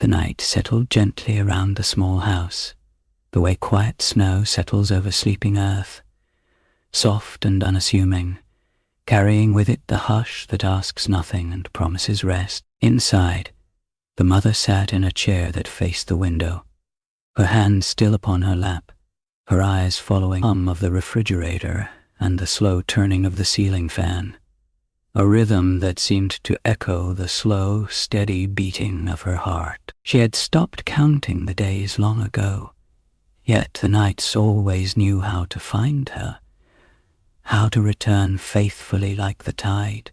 The night settled gently around the small house, the way quiet snow settles over sleeping earth, soft and unassuming, carrying with it the hush that asks nothing and promises rest. Inside, the mother sat in a chair that faced the window, her hand still upon her lap, her eyes following the hum of the refrigerator and the slow turning of the ceiling fan, a rhythm that seemed to echo the slow, steady beating of her heart. She had stopped counting the days long ago, yet the nights always knew how to find her, how to return faithfully like the tide.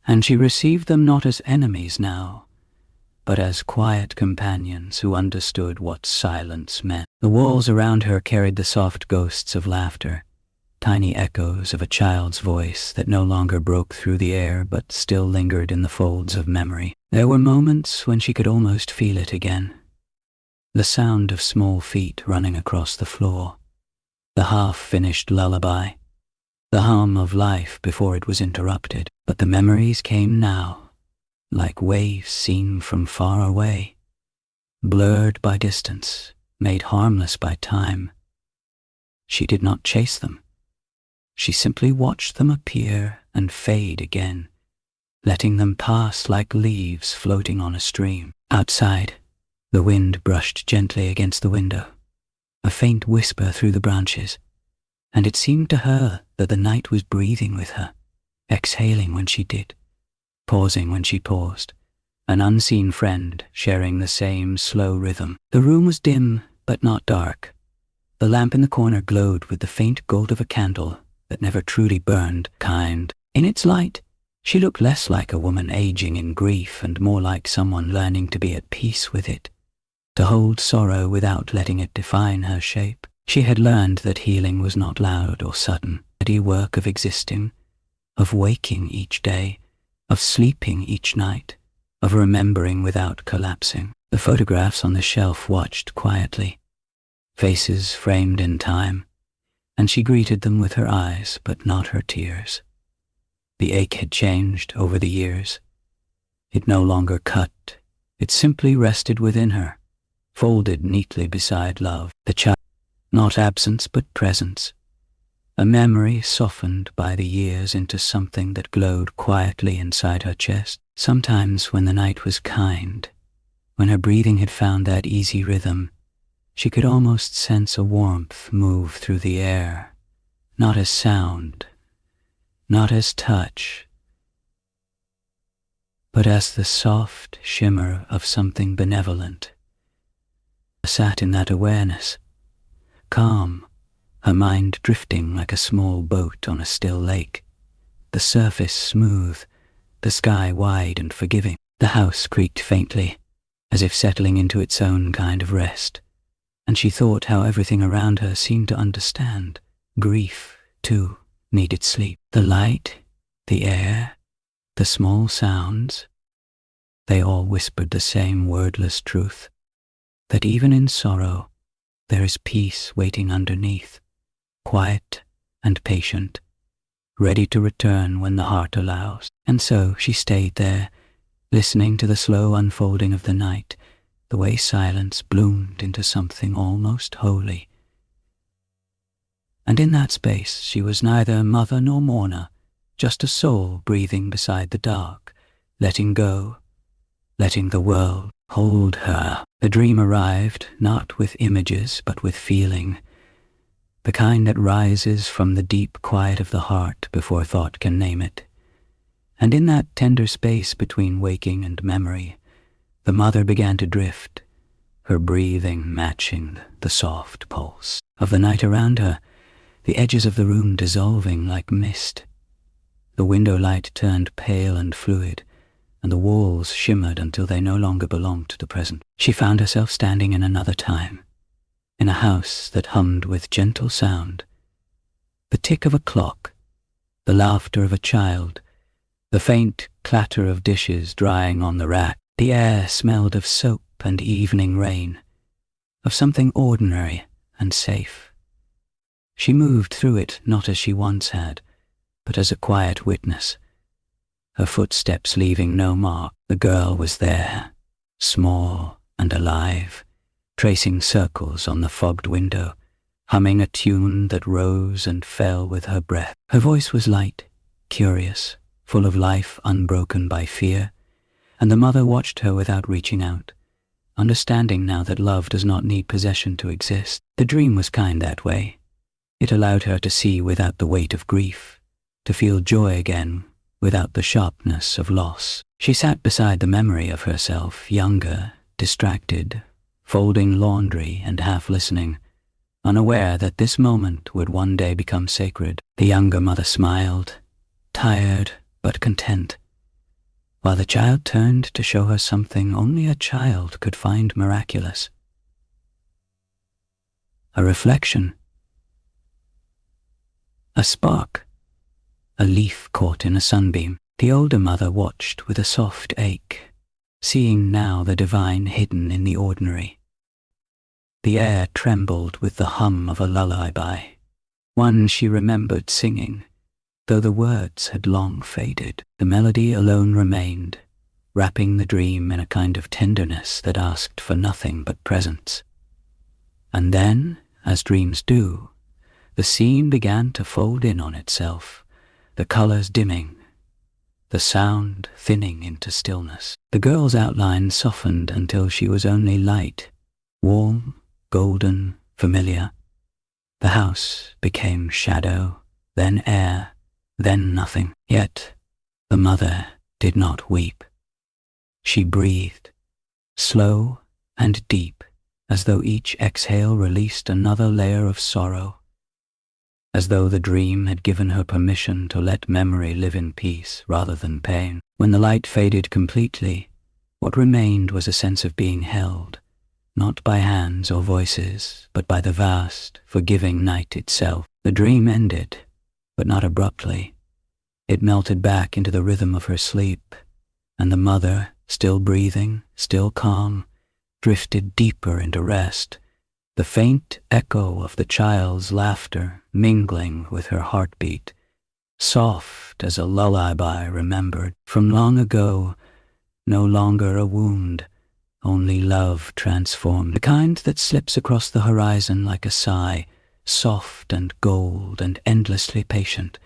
And she received them not as enemies now, but as quiet companions who understood what silence meant. The walls around her carried the soft ghosts of laughter, tiny echoes of a child's voice that no longer broke through the air but still lingered in the folds of memory. There were moments when she could almost feel it again. The sound of small feet running across the floor, the half-finished lullaby, the hum of life before it was interrupted. But the memories came now, like waves seen from far away, blurred by distance, made harmless by time. She did not chase them. She simply watched them appear and fade again, letting them pass like leaves floating on a stream. Outside, the wind brushed gently against the window, a faint whisper through the branches, and it seemed to her that the night was breathing with her, exhaling when she did, pausing when she paused, an unseen friend sharing the same slow rhythm. The room was dim but not dark. The lamp in the corner glowed with the faint gold of a candle that never truly burned, kind. In its light, she looked less like a woman aging in grief and more like someone learning to be at peace with it, to hold sorrow without letting it define her shape. She had learned that healing was not loud or sudden, steady work of existing, of waking each day, of sleeping each night, of remembering without collapsing. The photographs on the shelf watched quietly, faces framed in time, and she greeted them with her eyes but not her tears. The ache had changed over the years. It no longer cut, it simply rested within her, folded neatly beside love. The child, not absence but presence, a memory softened by the years into something that glowed quietly inside her chest. Sometimes when the night was kind, when her breathing had found that easy rhythm, she could almost sense a warmth move through the air, not as sound, not as touch, but as the soft shimmer of something benevolent. She sat in that awareness, calm, her mind drifting like a small boat on a still lake, the surface smooth, the sky wide and forgiving. The house creaked faintly, as if settling into its own kind of rest, and she thought how everything around her seemed to understand. Grief, too, needed sleep. The light, the air, the small sounds, they all whispered the same wordless truth, that even in sorrow, there is peace waiting underneath, quiet and patient, ready to return when the heart allows. And so she stayed there, listening to the slow unfolding of the night, the way silence bloomed into something almost holy. And in that space she was neither mother nor mourner, just a soul breathing beside the dark, letting go, letting the world hold her. The dream arrived, not with images but with feeling, the kind that rises from the deep quiet of the heart before thought can name it. And in that tender space between waking and memory, the mother began to drift, her breathing matching the soft pulse of the night around her, the edges of the room dissolving like mist. The window light turned pale and fluid, and the walls shimmered until they no longer belonged to the present. She found herself standing in another time, in a house that hummed with gentle sound, the tick of a clock, the laughter of a child, the faint clatter of dishes drying on the rack. The air smelled of soap and evening rain, of something ordinary and safe. She moved through it not as she once had, but as a quiet witness, her footsteps leaving no mark. The girl was there, small and alive, tracing circles on the fogged window, humming a tune that rose and fell with her breath. Her voice was light, curious, full of life unbroken by fear, and the mother watched her without reaching out, understanding now that love does not need possession to exist. The dream was kind that way. It allowed her to see without the weight of grief, to feel joy again without the sharpness of loss. She sat beside the memory of herself, younger, distracted, folding laundry and half listening, unaware that this moment would one day become sacred. The younger mother smiled, tired but content, while the child turned to show her something only a child could find miraculous. A reflection, a spark, a leaf caught in a sunbeam. The older mother watched with a soft ache, seeing now the divine hidden in the ordinary. The air trembled with the hum of a lullaby, one she remembered singing, though the words had long faded. The melody alone remained, wrapping the dream in a kind of tenderness that asked for nothing but presence. And then, as dreams do, the scene began to fold in on itself, the colors dimming, the sound thinning into stillness. The girl's outline softened until she was only light, warm, golden, familiar. The house became shadow, then air, then nothing. Yet the mother did not weep. She breathed, slow and deep, as though each exhale released another layer of sorrow, as though the dream had given her permission to let memory live in peace rather than pain. When the light faded completely, what remained was a sense of being held, not by hands or voices, but by the vast, forgiving night itself. The dream ended, but not abruptly. It melted back into the rhythm of her sleep, and the mother, still breathing, still calm, drifted deeper into rest, the faint echo of the child's laughter mingling with her heartbeat, soft as a lullaby remembered from long ago, no longer a wound, only love transformed, the kind that slips across the horizon like a sigh, soft and gold and endlessly patient.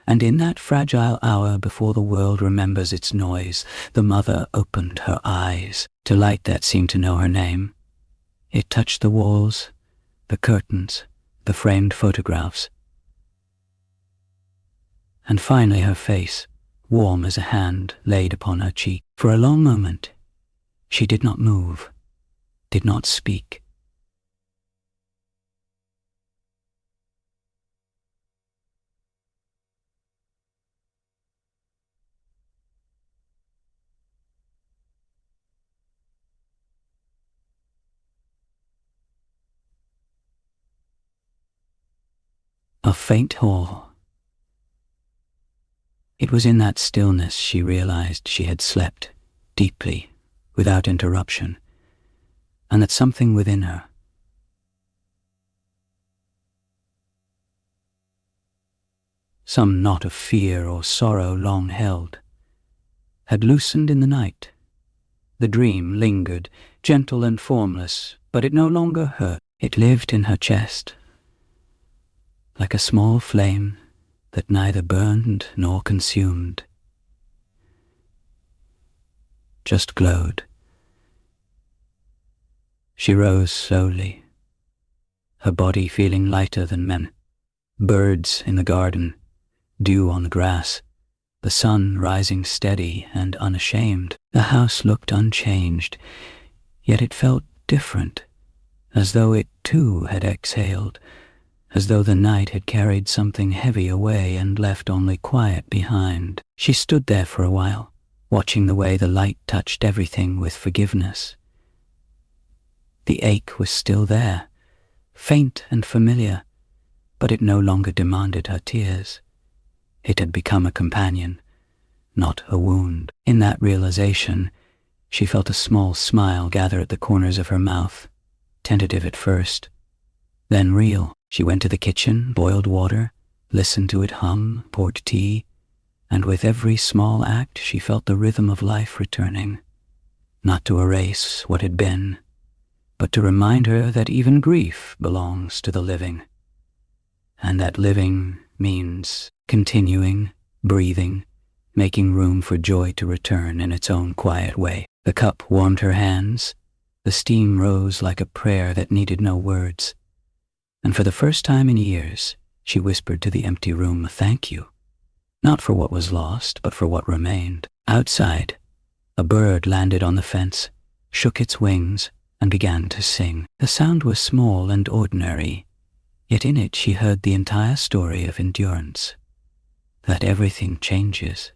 And in that fragile hour before the world remembers its noise, the mother opened her eyes to light that seemed to know her name. It touched the walls, the curtains, the framed photographs. And finally her face, warm as a hand laid upon her cheek. For a long moment, she did not move, did not speak. A faint haw. It was in that stillness she realized she had slept deeply, without interruption, and that something within her, some knot of fear or sorrow long held, had loosened in the night. The dream lingered, gentle and formless, but it no longer hurt. It lived in her chest, like a small flame that neither burned nor consumed, just glowed. She rose slowly, her body feeling lighter than men. Birds in the garden, dew on the grass, the sun rising steady and unashamed. The house looked unchanged, yet it felt different, as though it too had exhaled, as though the night had carried something heavy away and left only quiet behind. She stood there for a while, watching the way the light touched everything with forgiveness. The ache was still there, faint and familiar, but it no longer demanded her tears. It had become a companion, not a wound. In that realization, she felt a small smile gather at the corners of her mouth, tentative at first, then real. She went to the kitchen, boiled water, listened to it hum, poured tea, and with every small act she felt the rhythm of life returning. not to erase what had been, but to remind her that even grief belongs to the living, and that living means continuing, breathing, making room for joy to return in its own quiet way. The cup warmed her hands, the steam rose like a prayer that needed no words, and for the first time in years, she whispered to the empty room, "Thank you," not for what was lost, but for what remained. Outside, a bird landed on the fence, shook its wings, and began to sing. The sound was small and ordinary, yet in it she heard the entire story of endurance, that everything changes,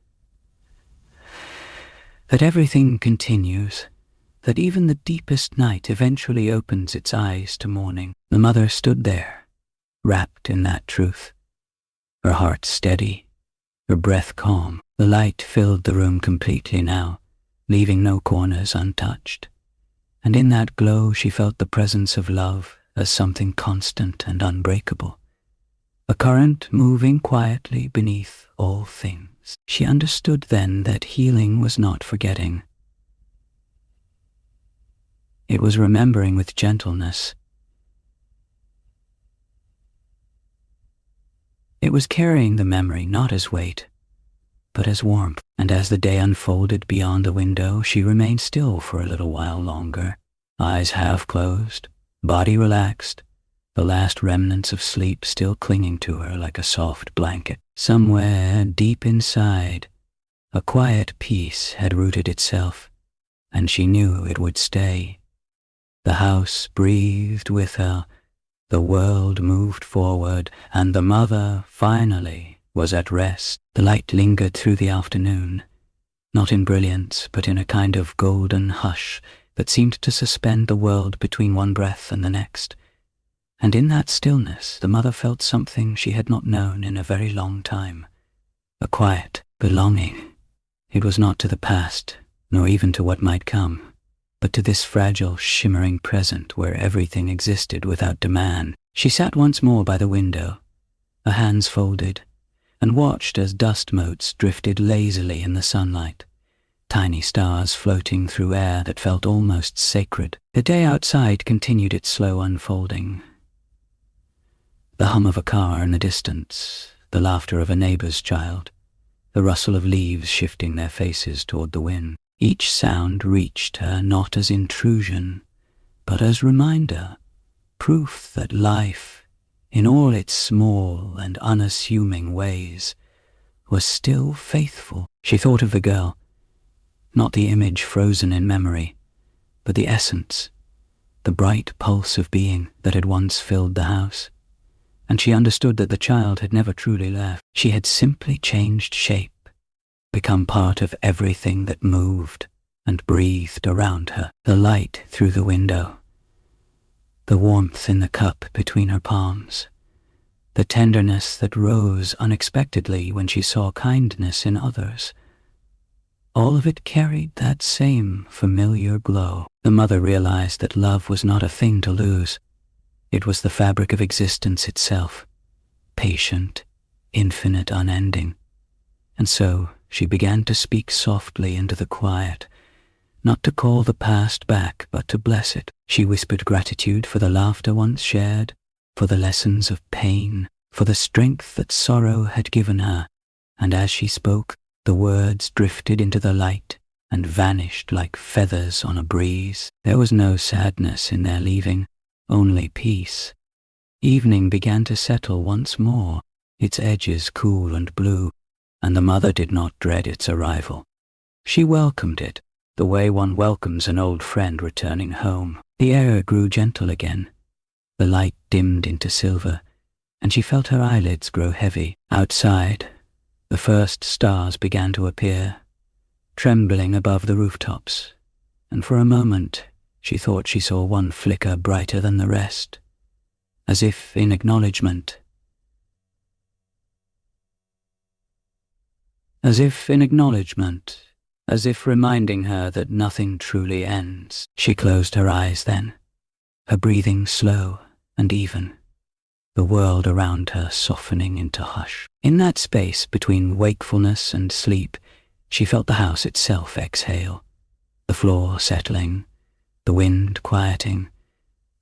that everything continues, that even the deepest night eventually opens its eyes to morning. The mother stood there, wrapped in that truth, her heart steady, her breath calm. The light filled the room completely now, leaving no corners untouched, and in that glow she felt the presence of love as something constant and unbreakable, a current moving quietly beneath all things. She understood then that healing was not forgetting. It was remembering with gentleness. It was carrying the memory not as weight, but as warmth. And as the day unfolded beyond the window, she remained still for a little while longer, eyes half closed, body relaxed, the last remnants of sleep still clinging to her like a soft blanket. Somewhere deep inside, a quiet peace had rooted itself, and she knew it would stay. The house breathed with her, the world moved forward, and the mother, finally, was at rest. The light lingered through the afternoon, not in brilliance, but in a kind of golden hush that seemed to suspend the world between one breath and the next. And in that stillness, the mother felt something she had not known in a very long time, a quiet belonging. It was not to the past, nor even to what might come, but to this fragile, shimmering present where everything existed without demand. She sat once more by the window, her hands folded, and watched as dust motes drifted lazily in the sunlight, tiny stars floating through air that felt almost sacred. The day outside continued its slow unfolding. The hum of a car in the distance, the laughter of a neighbor's child, the rustle of leaves shifting their faces toward the wind. Each sound reached her not as intrusion, but as reminder, proof that life, in all its small and unassuming ways, was still faithful. She thought of the girl, not the image frozen in memory, but the essence, the bright pulse of being that had once filled the house. And she understood that the child had never truly left. She had simply changed shape, become part of everything that moved and breathed around her. The light through the window, the warmth in the cup between her palms, the tenderness that rose unexpectedly when she saw kindness in others, all of it carried that same familiar glow. The mother realized that love was not a thing to lose. It was the fabric of existence itself, patient, infinite, unending. And so she began to speak softly into the quiet, not to call the past back, but to bless it. She whispered gratitude for the laughter once shared, for the lessons of pain, for the strength that sorrow had given her. And as she spoke, the words drifted into the light and vanished like feathers on a breeze. There was no sadness in their leaving, only peace. Evening began to settle once more, its edges cool and blue, and the mother did not dread its arrival. She welcomed it, the way one welcomes an old friend returning home. The air grew gentle again. The light dimmed into silver, and she felt her eyelids grow heavy. Outside, the first stars began to appear, trembling above the rooftops, and for a moment she thought she saw one flicker brighter than the rest, as if in acknowledgement. As if reminding her that nothing truly ends. She closed her eyes then, her breathing slow and even, the world around her softening into hush. In that space between wakefulness and sleep, she felt the house itself exhale, the floor settling, the wind quieting,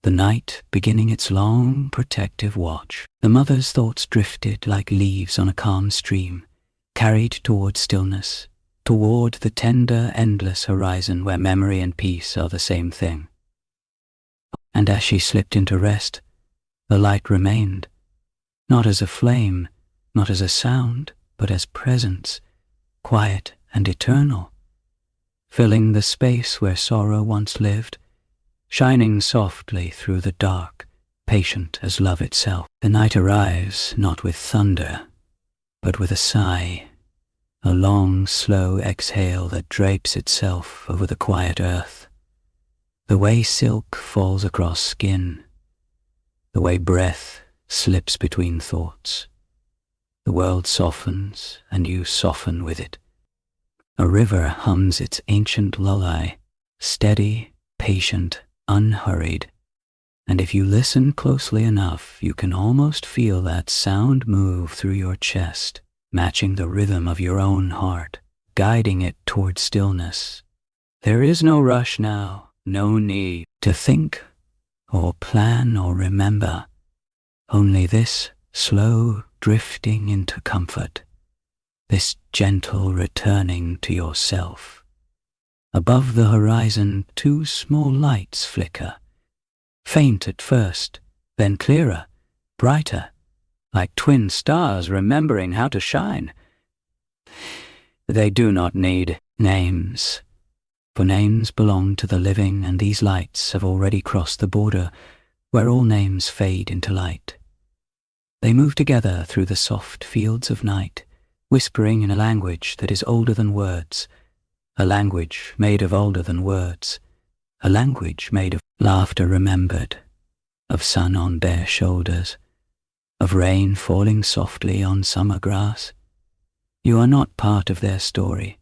the night beginning its long protective watch. The mother's thoughts drifted like leaves on a calm stream, carried toward stillness, toward the tender, endless horizon where memory and peace are the same thing. And as she slipped into rest, the light remained, not as a flame, not as a sound, but as presence, quiet and eternal, filling the space where sorrow once lived, shining softly through the dark, patient as love itself. The night arrives not with thunder, but with a sigh, a long, slow exhale that drapes itself over the quiet earth. The way silk falls across skin, the way breath slips between thoughts. The world softens, and you soften with it. A river hums its ancient lullaby, steady, patient, unhurried, and if you listen closely enough, you can almost feel that sound move through your chest, matching the rhythm of your own heart, guiding it toward stillness. There is no rush now, no need to think or plan or remember, only this slow drifting into comfort, this gentle returning to yourself. Above the horizon, two small lights flicker, faint at first, then clearer, brighter, like twin stars remembering how to shine. They do not need names, for names belong to the living, and these lights have already crossed the border where all names fade into light. They move together through the soft fields of night, whispering in a language that is older than words, a language made of older than words, a language made of laughter remembered, of sun on bare shoulders, of rain falling softly on summer grass. You are not part of their story,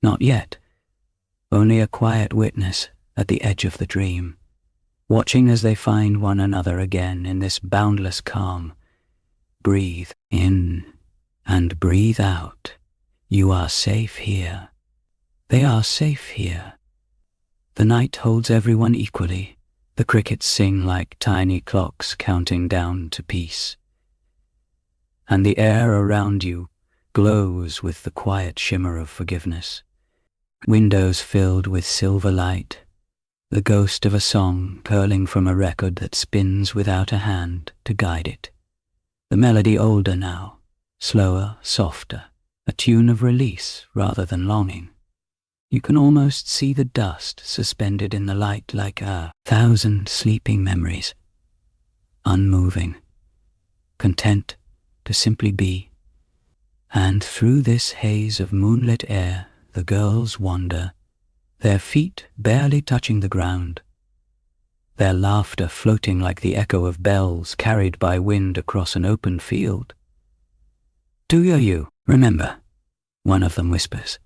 not yet, only a quiet witness at the edge of the dream, watching as they find one another again in this boundless calm. Breathe in and breathe out. You are safe here. They are safe here. The night holds everyone equally. The crickets sing like tiny clocks counting down to peace. And the air around you glows with the quiet shimmer of forgiveness. Windows filled with silver light, the ghost of a song curling from a record that spins without a hand to guide it. The melody older now, slower, softer, a tune of release rather than longing. You can almost see the dust suspended in the light like 1,000 sleeping memories, unmoving, content to simply be. And through this haze of moonlit air, the girls wander, their feet barely touching the ground, their laughter floating like the echo of bells carried by wind across an open field. "Do you remember?" one of them whispers.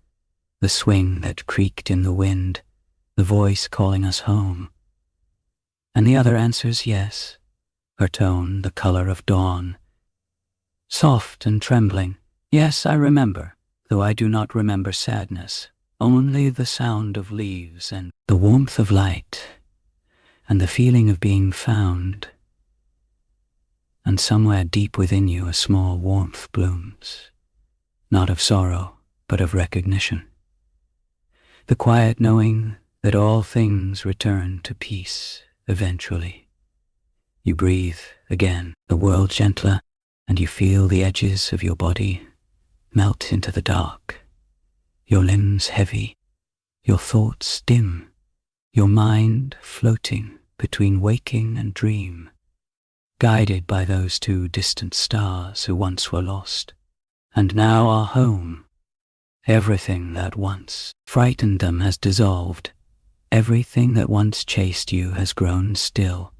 The swing that creaked in the wind, the voice calling us home. And the other answers yes, her tone the color of dawn. Soft and trembling, yes, I remember, though I do not remember sadness, only the sound of leaves and the warmth of light, and the feeling of being found. And somewhere deep within you a small warmth blooms, not of sorrow, but of recognition. The quiet knowing that all things return to peace eventually. You breathe again, the world gentler, and you feel the edges of your body melt into the dark, your limbs heavy, your thoughts dim, your mind floating between waking and dream, guided by those two distant stars who once were lost, and now are home. Everything that once frightened them has dissolved. Everything that once chased you has grown still.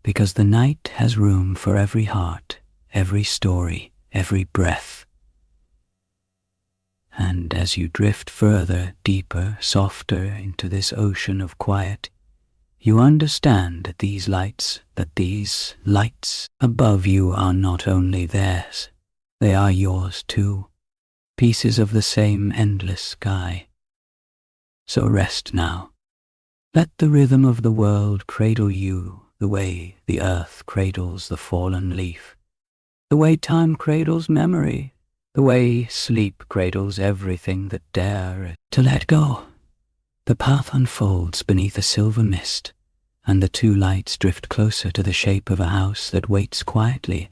Because the night has room for every heart, every story, every breath. And as you drift further, deeper, softer into this ocean of quiet, you understand that these lights above you are not only theirs, they are yours too. Pieces of the same endless sky, So rest now. Let the rhythm of the world cradle you the way the earth cradles the fallen leaf, the way time cradles memory, the way sleep cradles everything that dare to let go. The path unfolds beneath a silver mist, and the two lights drift closer to the shape of a house that waits quietly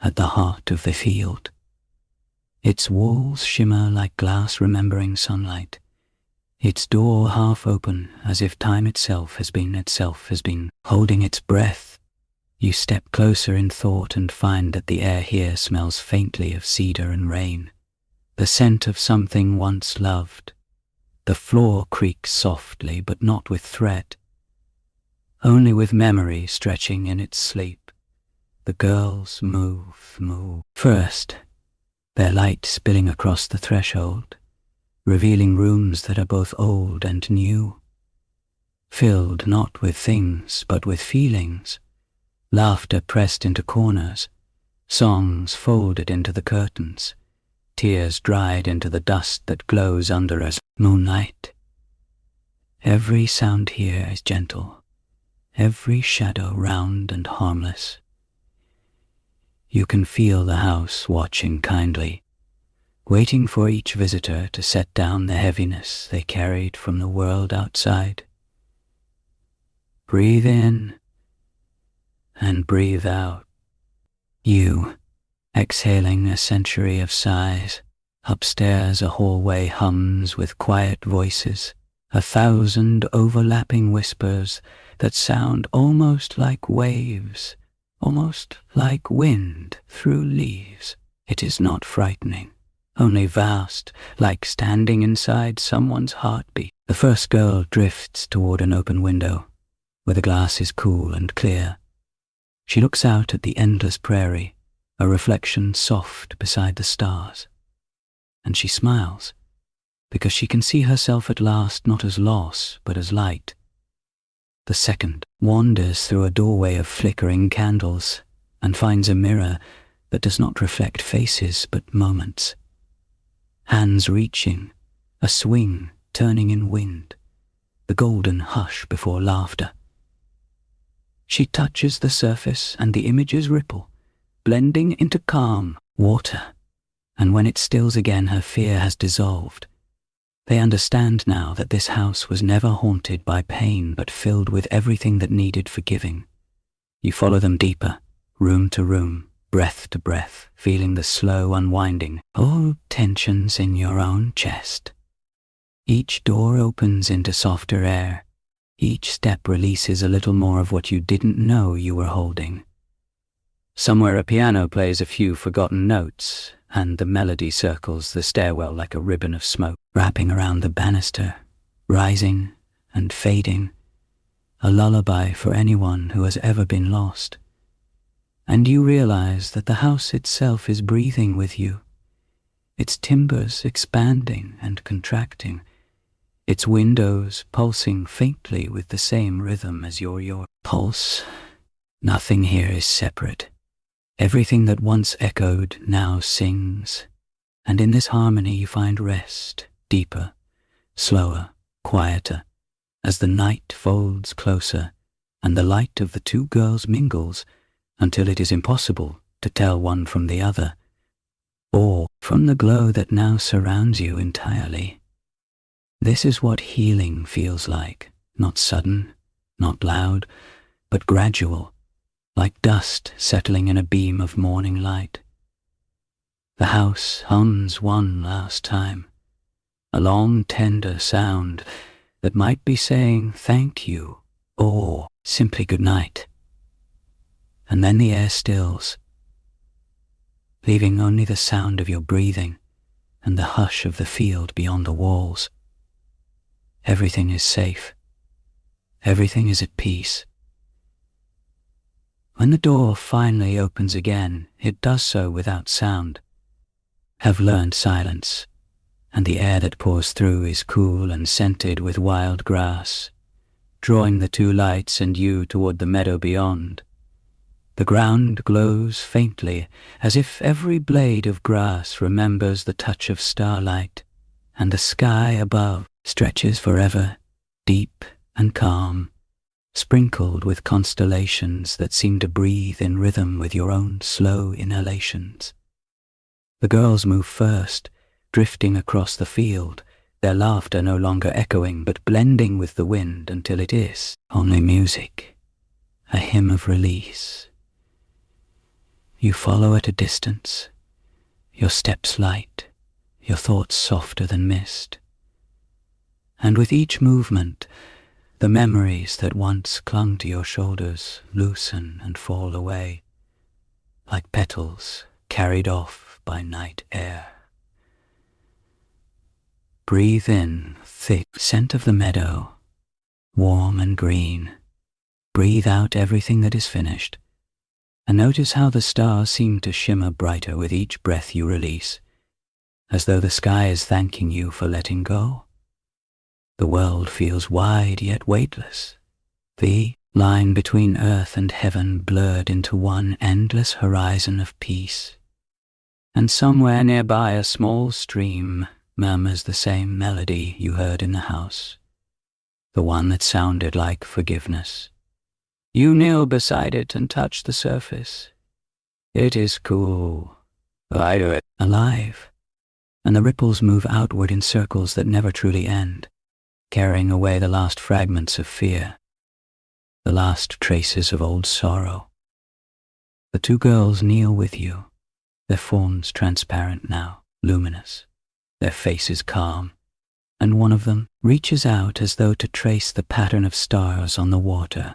at the heart of the field. Its walls shimmer like glass remembering sunlight, its door half open as if time itself has been holding its breath. You step closer in thought and find that the air here smells faintly of cedar and rain, the scent of something once loved. The floor creaks softly, but not with threat, only with memory stretching in its sleep. The girls move. First, their light spilling across the threshold, revealing rooms that are both old and new, filled not with things but with feelings, laughter pressed into corners, songs folded into the curtains, tears dried into the dust that glows under us moonlight. Every sound here is gentle, every shadow round and harmless. You can feel the house watching kindly, waiting for each visitor to set down the heaviness they carried from the world outside. Breathe in and breathe out. You, exhaling a century of sighs. Upstairs a hallway hums with quiet voices, 1,000 overlapping whispers that sound almost like waves, almost like wind through leaves. It is not frightening, only vast, like standing inside someone's heartbeat. The first girl drifts toward an open window, where the glass is cool and clear. She looks out at the endless prairie, a reflection soft beside the stars. And she smiles, because she can see herself at last not as loss, but as light. The second wanders through a doorway of flickering candles and finds a mirror that does not reflect faces but moments. Hands reaching, a swing turning in wind, the golden hush before laughter. She touches the surface and the images ripple, blending into calm water. And when it stills again, her fear has dissolved. They understand now that this house was never haunted by pain but filled with everything that needed forgiving. You follow them deeper, room to room, breath to breath, feeling the slow unwinding of tensions in your own chest. Each door opens into softer air. Each step releases a little more of what you didn't know you were holding. Somewhere a piano plays a few forgotten notes, and the melody circles the stairwell like a ribbon of smoke, wrapping around the banister, rising and fading, a lullaby for anyone who has ever been lost. And you realize that the house itself is breathing with you, its timbers expanding and contracting, its windows pulsing faintly with the same rhythm as your pulse. Nothing here is separate. Everything that once echoed now sings, and in this harmony you find rest, deeper, slower, quieter, as the night folds closer and the light of the two girls mingles until it is impossible to tell one from the other, or from the glow that now surrounds you entirely. This is what healing feels like, not sudden, not loud, but gradual, like dust settling in a beam of morning light. The house hums one last time, a long tender sound that might be saying thank you or simply good night. And then the air stills, leaving only the sound of your breathing and the hush of the field beyond the walls. Everything is safe. Everything is at peace. When the door finally opens again, it does so without sound. Have learned silence, and the air that pours through is cool and scented with wild grass, drawing the two lights and you toward the meadow beyond. The ground glows faintly, as if every blade of grass remembers the touch of starlight, and the sky above stretches forever, deep and calm, sprinkled with constellations that seem to breathe in rhythm with your own slow inhalations. The girls move first, drifting across the field, their laughter no longer echoing but blending with the wind until it is only music, a hymn of release. You follow at a distance, your steps light, your thoughts softer than mist. And with each movement, the memories that once clung to your shoulders loosen and fall away, like petals carried off by night air. Breathe in thick scent of the meadow, warm and green. Breathe out everything that is finished, and notice how the stars seem to shimmer brighter with each breath you release, as though the sky is thanking you for letting go. The world feels wide yet weightless, the line between earth and heaven blurred into one endless horizon of peace. And somewhere nearby a small stream murmurs the same melody you heard in the house, the one that sounded like forgiveness. You kneel beside it and touch the surface. It is cool. I do it. Alive. And the ripples move outward in circles that never truly end, carrying away the last fragments of fear, the last traces of old sorrow. The two girls kneel with you, their forms transparent now, luminous, their faces calm, and one of them reaches out as though to trace the pattern of stars on the water,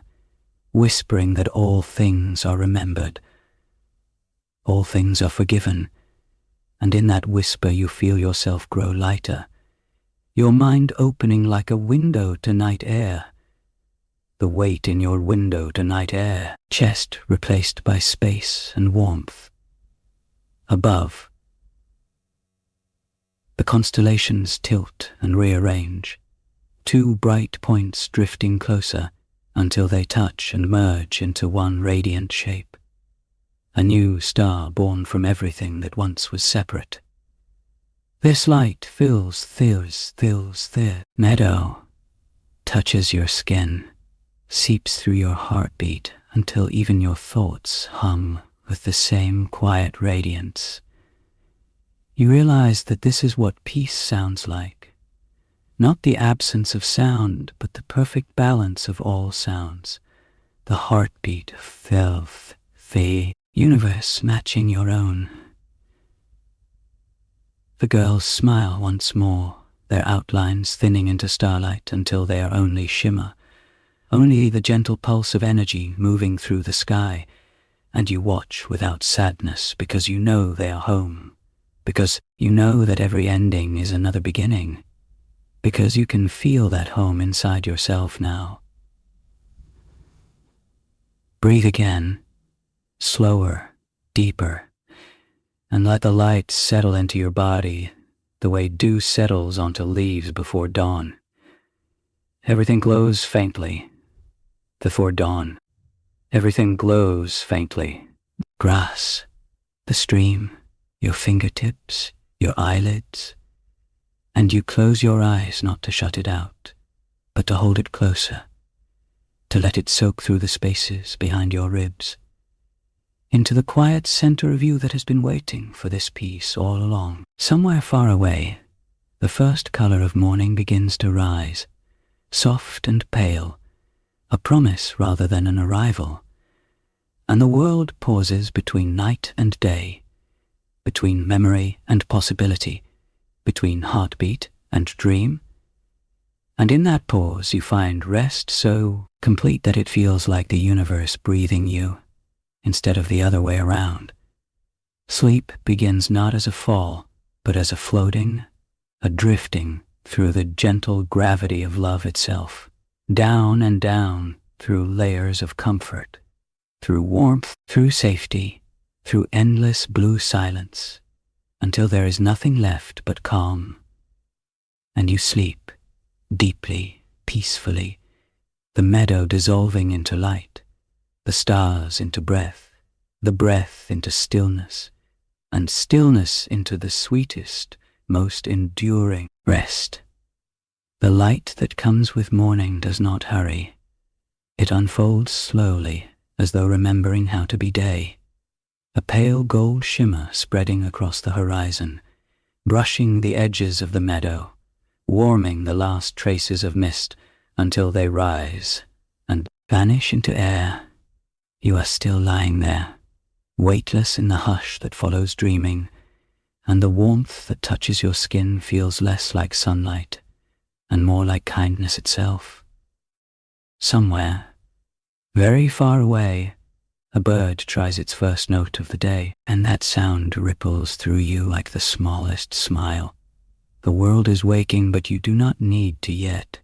whispering that all things are remembered, all things are forgiven, and in that whisper you feel yourself grow lighter, your mind opening like a window to night air. The weight in your window to night air, chest replaced by space and warmth. Above, the constellations tilt and rearrange, two bright points drifting closer until they touch and merge into one radiant shape, a new star born from everything that once was separate. This light fills the meadow, touches your skin, seeps through your heartbeat until even your thoughts hum with the same quiet radiance. You realize that this is what peace sounds like. Not the absence of sound, but the perfect balance of all sounds. The heartbeat of the universe matching your own. The girls smile once more, their outlines thinning into starlight until they are only shimmer, only the gentle pulse of energy moving through the sky, and you watch without sadness because you know they are home, because you know that every ending is another beginning, because you can feel that home inside yourself now. Breathe again, slower, deeper, and let the light settle into your body the way dew settles onto leaves before dawn. Everything glows faintly before dawn. Everything glows faintly. Grass, the stream, your fingertips, your eyelids, and you close your eyes not to shut it out, but to hold it closer, to let it soak through the spaces behind your ribs, into the quiet center of you that has been waiting for this peace all along. Somewhere far away, the first color of morning begins to rise, soft and pale, a promise rather than an arrival, and the world pauses between night and day, between memory and possibility, between heartbeat and dream. And in that pause you find rest so complete that it feels like the universe breathing you, instead of the other way around. Sleep begins not as a fall, but as a floating, a drifting through the gentle gravity of love itself, down and down through layers of comfort, through warmth, through safety, through endless blue silence, until there is nothing left but calm. And you sleep, deeply, peacefully, the meadow dissolving into light, the stars into breath, the breath into stillness, and stillness into the sweetest, most enduring rest. The light that comes with morning does not hurry. It unfolds slowly, as though remembering how to be day. A pale gold shimmer spreading across the horizon, brushing the edges of the meadow, warming the last traces of mist until they rise and vanish into air. You are still lying there, weightless in the hush that follows dreaming, and the warmth that touches your skin feels less like sunlight and more like kindness itself. Somewhere, very far away, a bird tries its first note of the day, and that sound ripples through you like the smallest smile. The world is waking, but you do not need to yet.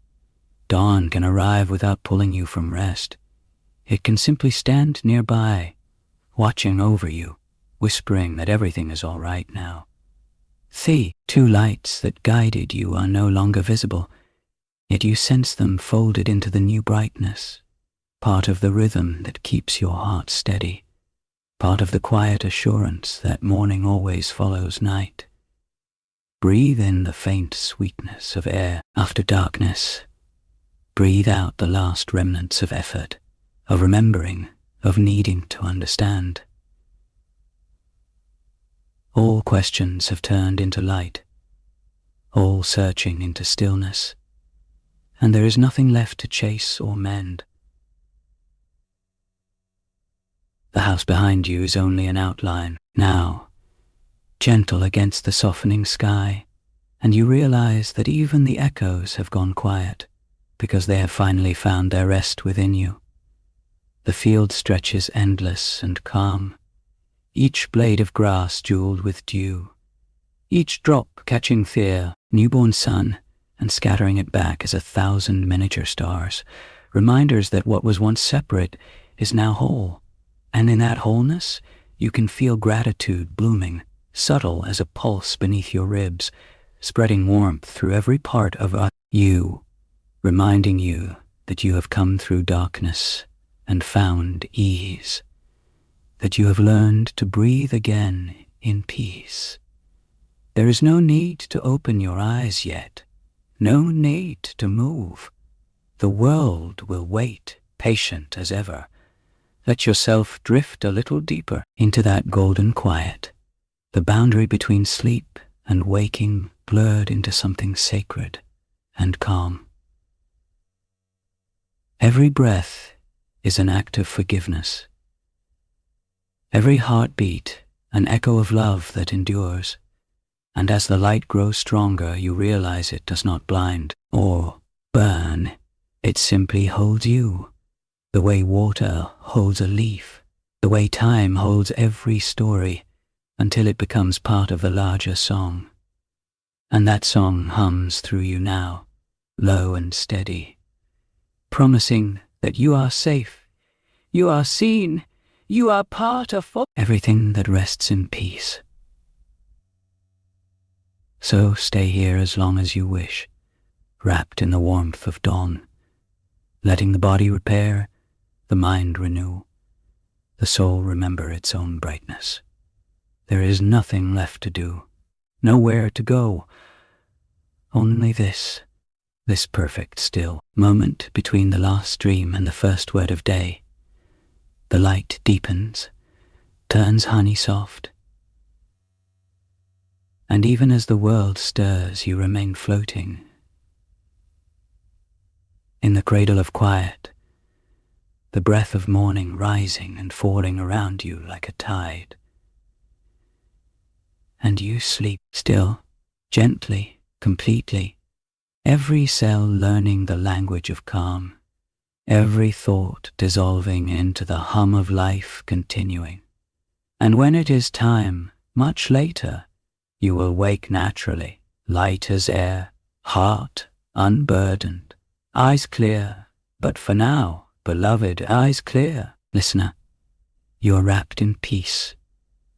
Dawn can arrive without pulling you from rest. It can simply stand nearby, watching over you, whispering that everything is all right now. The two lights that guided you are no longer visible, yet you sense them folded into the new brightness, part of the rhythm that keeps your heart steady, part of the quiet assurance that morning always follows night. Breathe in the faint sweetness of air after darkness. Breathe out the last remnants of effort, of remembering, of needing to understand. All questions have turned into light, all searching into stillness, and there is nothing left to chase or mend. The house behind you is only an outline, now, gentle against the softening sky, and you realize that even the echoes have gone quiet, because they have finally found their rest within you. The field stretches endless and calm, each blade of grass jeweled with dew, each drop catching the newborn sun and scattering it back as 1,000 miniature stars, reminders that what was once separate is now whole, and in that wholeness you can feel gratitude blooming, subtle as a pulse beneath your ribs, spreading warmth through every part of you, reminding you that you have come through darkness and found ease, that you have learned to breathe again in peace. There is no need to open your eyes yet, no need to move. The world will wait, patient as ever. Let yourself drift a little deeper into that golden quiet, the boundary between sleep and waking blurred into something sacred and calm. Every breath is an act of forgiveness. Every heartbeat an echo of love that endures, and as the light grows stronger you realize it does not blind or burn, it simply holds you, the way water holds a leaf, the way time holds every story, until it becomes part of the larger song. And that song hums through you now, low and steady, promising that you are safe, you are seen, you are part of everything that rests in peace. So stay here as long as you wish, wrapped in the warmth of dawn, letting the body repair, the mind renew, the soul remember its own brightness. There is nothing left to do, nowhere to go, only this perfect still moment between the last dream and the first word of day. The light deepens, turns honey soft, and even as the world stirs, you remain floating in the cradle of quiet, the breath of morning rising and falling around you like a tide. And you sleep still, gently, completely, every cell learning the language of calm, every thought dissolving into the hum of life continuing. And when it is time, much later, you will wake naturally, light as air, heart unburdened, eyes clear, but for now, beloved, eyes clear. Listener, you are wrapped in peace,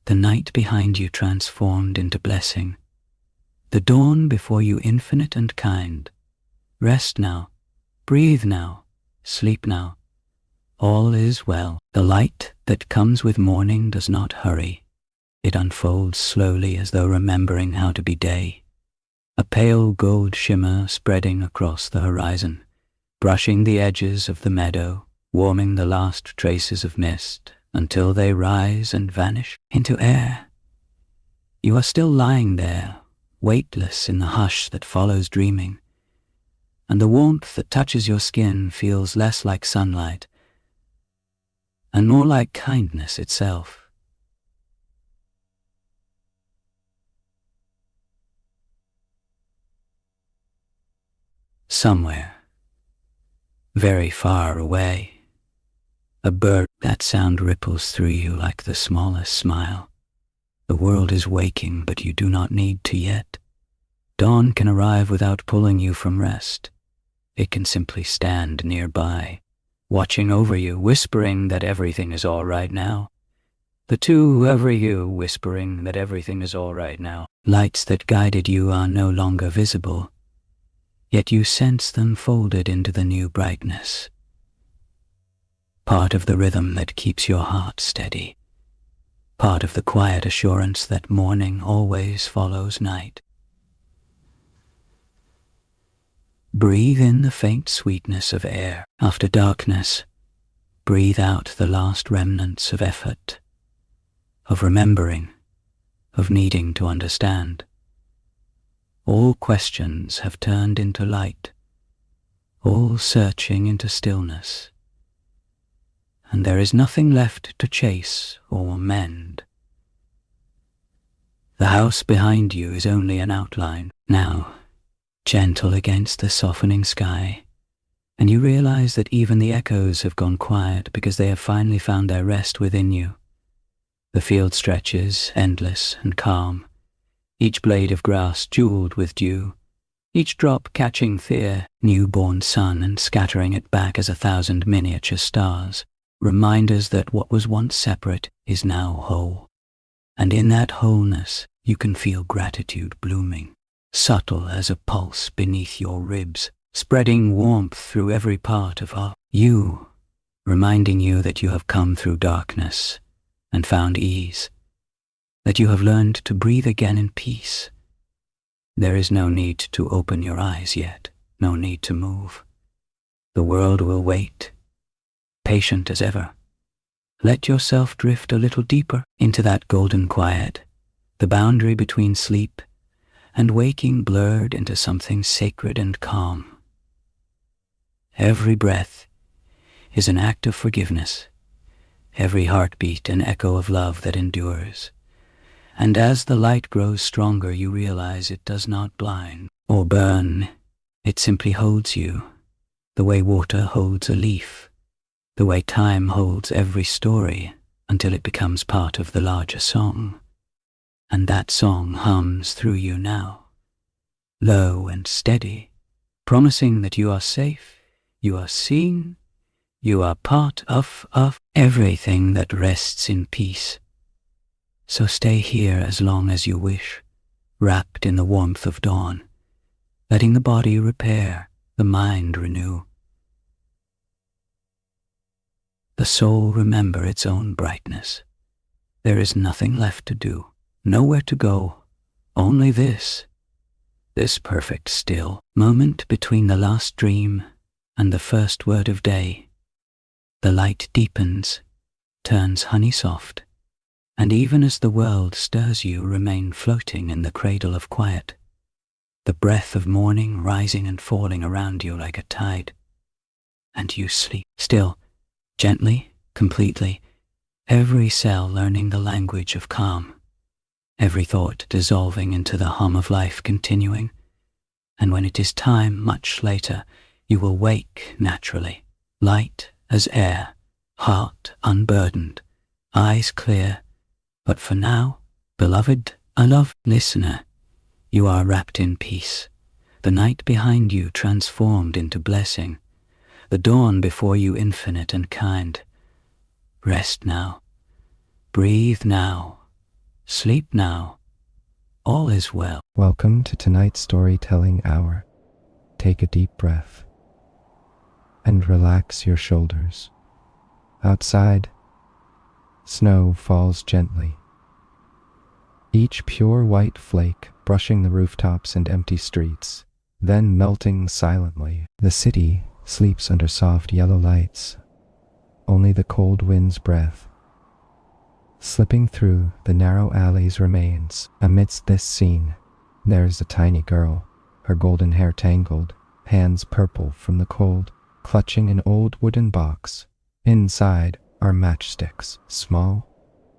the night behind you transformed into blessing, the dawn before you infinite and kind. Rest now, breathe now, sleep now. All is well. The light that comes with morning does not hurry. It unfolds slowly as though remembering how to be day. a pale gold shimmer spreading across the horizon, brushing the edges of the meadow, warming the last traces of mist until they rise and vanish into air. You are still lying there, weightless in the hush that follows dreaming, and the warmth that touches your skin feels less like sunlight and more like kindness itself. Somewhere, very far away, a bird. That sound ripples through you like the smallest smile. The world is waking, but you do not need to yet. Dawn can arrive without pulling you from rest. It can simply stand nearby, watching over you, whispering that everything is all right now. The two over you, whispering that everything is all right now. Lights that guided you are no longer visible, yet you sense them folded into the new brightness. Part of the rhythm that keeps your heart steady. Part of the quiet assurance that morning always follows night. Breathe in the faint sweetness of air after darkness. Breathe out the last remnants of effort, of remembering, of needing to understand. All questions have turned into light, all searching into stillness, and there is nothing left to chase or mend. The house behind you is only an outline now, gentle against the softening sky, and you realize that even the echoes have gone quiet because they have finally found their rest within you. The field stretches endless and calm, each blade of grass jeweled with dew, each drop catching the newborn sun and scattering it back as 1,000 miniature stars, reminders that what was once separate is now whole. And in that wholeness, you can feel gratitude blooming, subtle as a pulse beneath your ribs, spreading warmth through every part of you, reminding you that you have come through darkness and found ease, that you have learned to breathe again in peace. There is no need to open your eyes yet, no need to move. The world will wait, patient as ever. Let yourself drift a little deeper into that golden quiet, the boundary between sleep and waking blurred into something sacred and calm. Every breath is an act of forgiveness, every heartbeat an echo of love that endures. And as the light grows stronger, you realize it does not blind or burn. It simply holds you, the way water holds a leaf, the way time holds every story until it becomes part of the larger song. And that song hums through you now, low and steady, promising that you are safe, you are seen, you are part of everything that rests in peace. So stay here as long as you wish, wrapped in the warmth of dawn, letting the body repair, the mind renew, the soul remember its own brightness. There is nothing left to do, nowhere to go, only this perfect still moment between the last dream and the first word of day. The light deepens, turns honey soft, and even as the world stirs you remain floating in the cradle of quiet, the breath of morning rising and falling around you like a tide. And you sleep, still, gently, completely, every cell learning the language of calm, every thought dissolving into the hum of life continuing. And when it is time, much later, you will wake naturally, light as air, heart unburdened, eyes clear. But for now, beloved, listener, you are wrapped in peace, the night behind you transformed into blessing, the dawn before you infinite and kind. Rest now, breathe now, sleep now, all is well. Welcome to tonight's storytelling hour. Take a deep breath and relax your shoulders. Outside, snow falls gently, each pure white flake brushing the rooftops and empty streets, then melting silently. The city sleeps under soft yellow lights, only the cold wind's breath slipping through the narrow alleys remains. Amidst this scene, there is a tiny girl, her golden hair tangled, hands purple from the cold, clutching an old wooden box. Inside are matchsticks, small,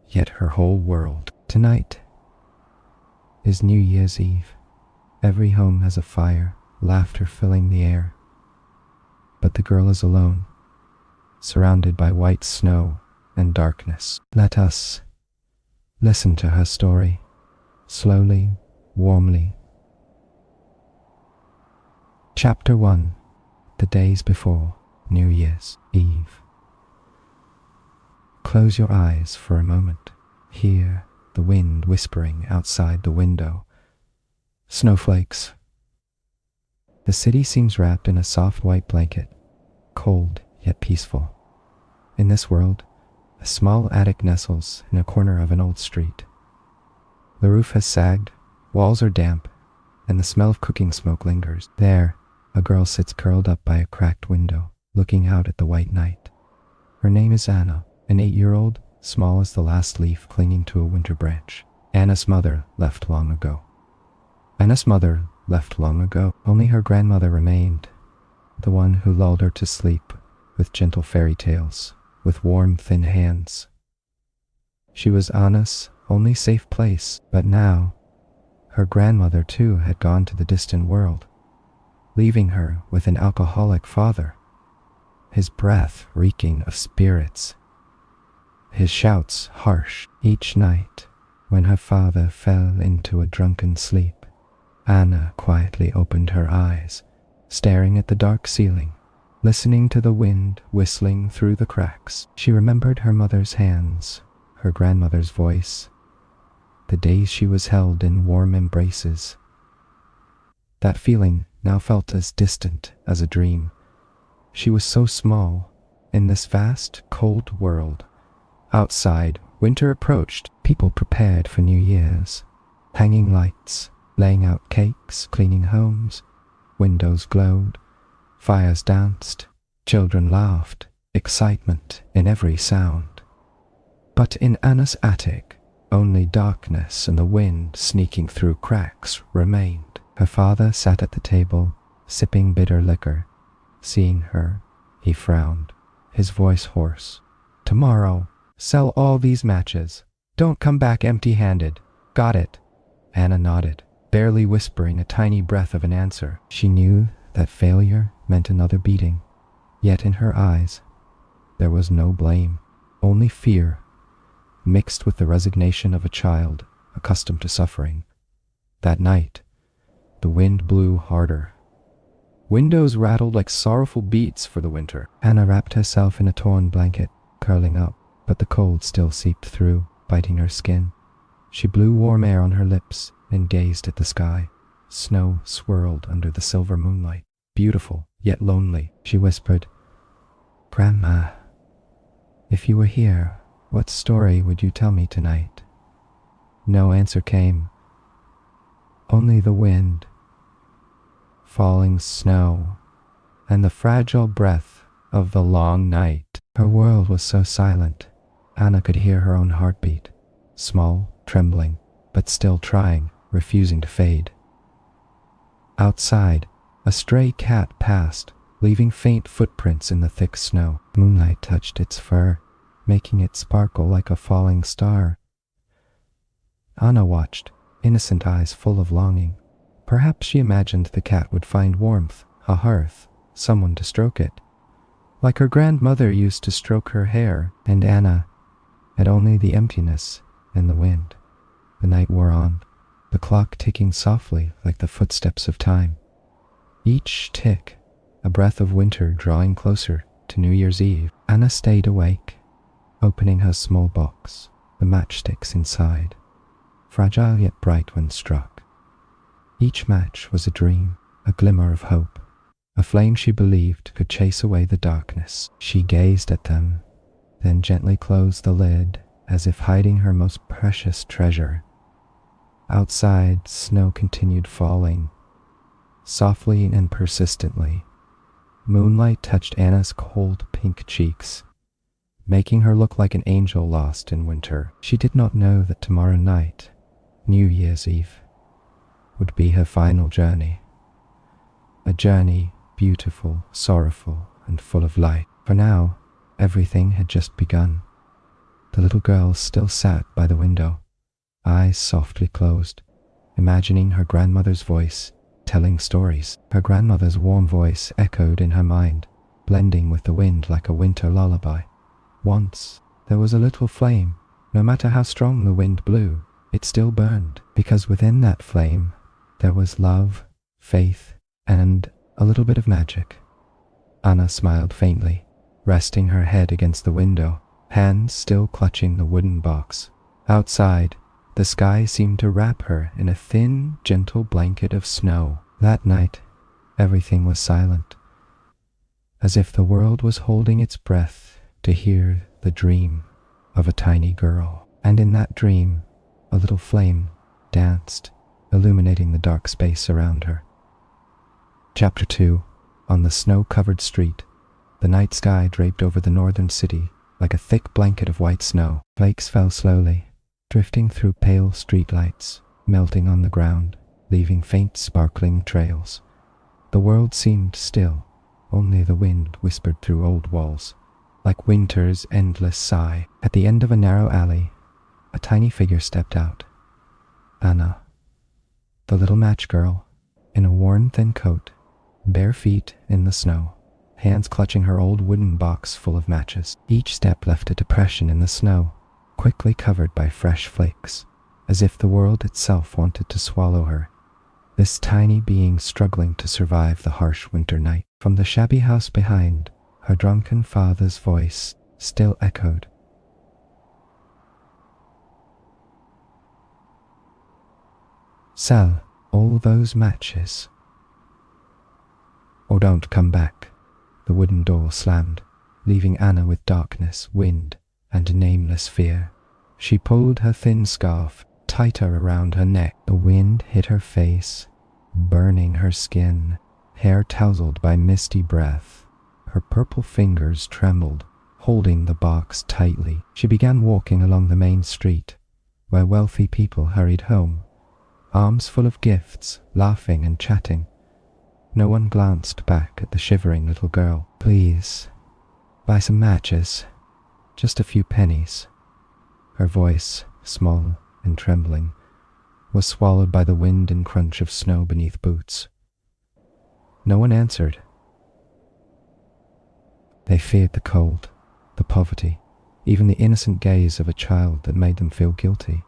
yet her whole world. Tonight is New Year's Eve. Every home has a fire, laughter filling the air. But the girl is alone, surrounded by white snow and darkness. Let us listen to her story, slowly, warmly. Chapter 1. The Days Before New Year's Eve. Close your eyes for a moment. Hear the wind whispering outside the window. Snowflakes. The city seems wrapped in a soft white blanket, cold yet peaceful. In this world, a small attic nestles in a corner of an old street. The roof has sagged, walls are damp, and the smell of cooking smoke lingers. There, a girl sits curled up by a cracked window, looking out at the white night. Her name is Anna, an 8-year-old, small as the last leaf clinging to a winter branch. Anna's mother left long ago. Only her grandmother remained, the one who lulled her to sleep with gentle fairy tales, with warm, thin hands. She was Anna's only safe place, but now her grandmother too had gone to the distant world, leaving her with an alcoholic father, his breath reeking of spirits, his shouts harsh. Each night, when her father fell into a drunken sleep, Anna quietly opened her eyes, staring at the dark ceiling, listening to the wind whistling through the cracks. She remembered her mother's hands, her grandmother's voice, the days she was held in warm embraces. That feeling now felt as distant as a dream. She was so small in this vast, cold world. Outside, winter approached. People prepared for New Year's, hanging lights, laying out cakes, cleaning homes. Windows glowed, fires danced, children laughed, excitement in every sound. But in Anna's attic, only darkness and the wind sneaking through cracks remained. Her father sat at the table, sipping bitter liquor. Seeing her, he frowned, his voice hoarse. "Tomorrow, sell all these matches. Don't come back empty-handed. Got it?" Anna nodded, barely whispering a tiny breath of an answer. She knew that failure meant another beating, yet in her eyes there was no blame, only fear, mixed with the resignation of a child accustomed to suffering. That night, the wind blew harder. Windows rattled like sorrowful beats for the winter. Anna wrapped herself in a torn blanket, curling up, but the cold still seeped through, biting her skin. She blew warm air on her lips and gazed at the sky. Snow swirled under the silver moonlight. Beautiful, yet lonely. She whispered, "Grandma, if you were here, what story would you tell me tonight?" No answer came. Only the wind, falling snow, and the fragile breath of the long night. Her world was so silent. Anna could hear her own heartbeat, small, trembling, but still trying, refusing to fade. Outside, a stray cat passed, leaving faint footprints in the thick snow. Moonlight touched its fur, making it sparkle like a falling star. Anna watched, innocent eyes full of longing. Perhaps she imagined the cat would find warmth, a hearth, someone to stroke it, like her grandmother used to stroke her hair. And Anna had only the emptiness and the wind. The night wore on, the clock ticking softly like the footsteps of time. Each tick, a breath of winter drawing closer to New Year's Eve. Anna stayed awake, opening her small box, the matchsticks inside, fragile yet bright when struck. Each match was a dream, a glimmer of hope, a flame she believed could chase away the darkness. She gazed at them, then gently closed the lid as if hiding her most precious treasure. Outside, snow continued falling, softly and persistently. Moonlight touched Anna's cold pink cheeks, making her look like an angel lost in winter. She did not know that tomorrow night, New Year's Eve, would be her final journey. A journey beautiful, sorrowful, and full of light. For now, everything had just begun. The little girl still sat by the window, eyes softly closed, imagining her grandmother's voice telling stories. Her grandmother's warm voice echoed in her mind, blending with the wind like a winter lullaby. Once, there was a little flame. No matter how strong the wind blew, it still burned, because within that flame, there was love, faith, and a little bit of magic. Anna smiled faintly, resting her head against the window, hands still clutching the wooden box. Outside, the sky seemed to wrap her in a thin, gentle blanket of snow. That night, everything was silent, as if the world was holding its breath to hear the dream of a tiny girl. And in that dream, a little flame danced, illuminating the dark space around her. Chapter 2. On the snow-covered street, the night sky draped over the northern city like a thick blanket of white snow. Flakes fell slowly, drifting through pale streetlights, melting on the ground, leaving faint sparkling trails. The world seemed still, only the wind whispered through old walls, like winter's endless sigh. At the end of a narrow alley, a tiny figure stepped out. Anna, the little match girl, in a worn thin coat, bare feet in the snow, hands clutching her old wooden box full of matches. Each step left a depression in the snow, quickly covered by fresh flakes, as if the world itself wanted to swallow her. This tiny being struggling to survive the harsh winter night. From the shabby house behind, her drunken father's voice still echoed. Sell all those matches, or don't come back. The wooden door slammed, leaving Anna with darkness, wind, and nameless fear. She pulled her thin scarf tighter around her neck. The wind hit her face, burning her skin, hair tousled by misty breath. Her purple fingers trembled, holding the box tightly. She began walking along the main street, where wealthy people hurried home, arms full of gifts, laughing and chatting. No one glanced back at the shivering little girl. Please, buy some matches, just a few pennies. Her voice, small and trembling, was swallowed by the wind and crunch of snow beneath boots. No one answered. They feared the cold, the poverty, even the innocent gaze of a child that made them feel guilty.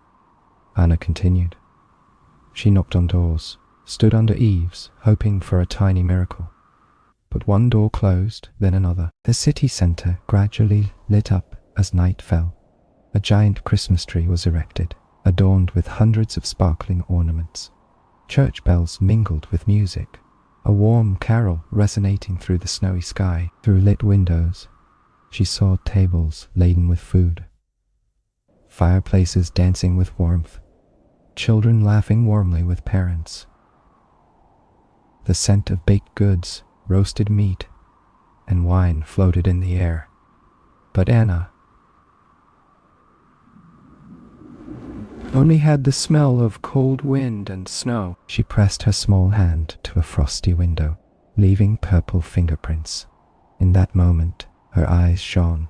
Anna continued. She knocked on doors, stood under eaves, hoping for a tiny miracle. But one door closed, then another. The city centre gradually lit up as night fell. A giant Christmas tree was erected, adorned with hundreds of sparkling ornaments. Church bells mingled with music, a warm carol resonating through the snowy sky. Through lit windows, she saw tables laden with food, fireplaces dancing with warmth, children laughing warmly with parents. The scent of baked goods, roasted meat, and wine floated in the air. But Anna only had the smell of cold wind and snow. She pressed her small hand to a frosty window, leaving purple fingerprints. In that moment, her eyes shone,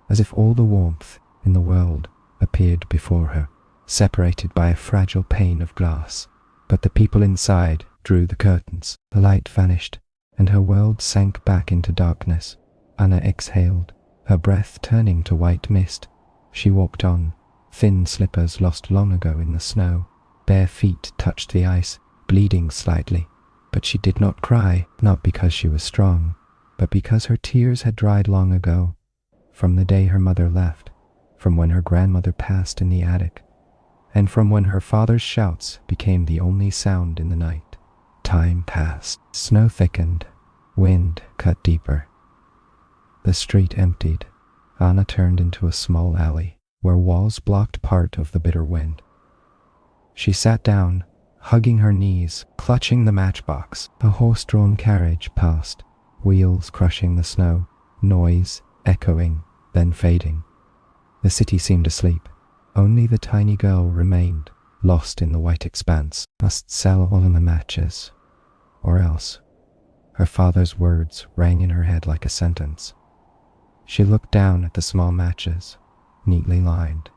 as if all the warmth in the world appeared before her, separated by a fragile pane of glass. But the people inside drew the curtains. The light vanished, and her world sank back into darkness. Anna exhaled, her breath turning to white mist. She walked on, thin slippers lost long ago in the snow. Bare feet touched the ice, bleeding slightly. But she did not cry, not because she was strong, but because her tears had dried long ago, from the day her mother left, from when her grandmother passed in the attic, and from when her father's shouts became the only sound in the night. Time passed. Snow thickened, wind cut deeper. The street emptied. Anna turned into a small alley, where walls blocked part of the bitter wind. She sat down, hugging her knees, clutching the matchbox. A horse-drawn carriage passed, wheels crushing the snow, noise echoing, then fading. The city seemed asleep. Only the tiny girl remained, lost in the white expanse. Must sell all of the matches, or else. Her father's words rang in her head like a sentence. She looked down at the small matches, neatly lined,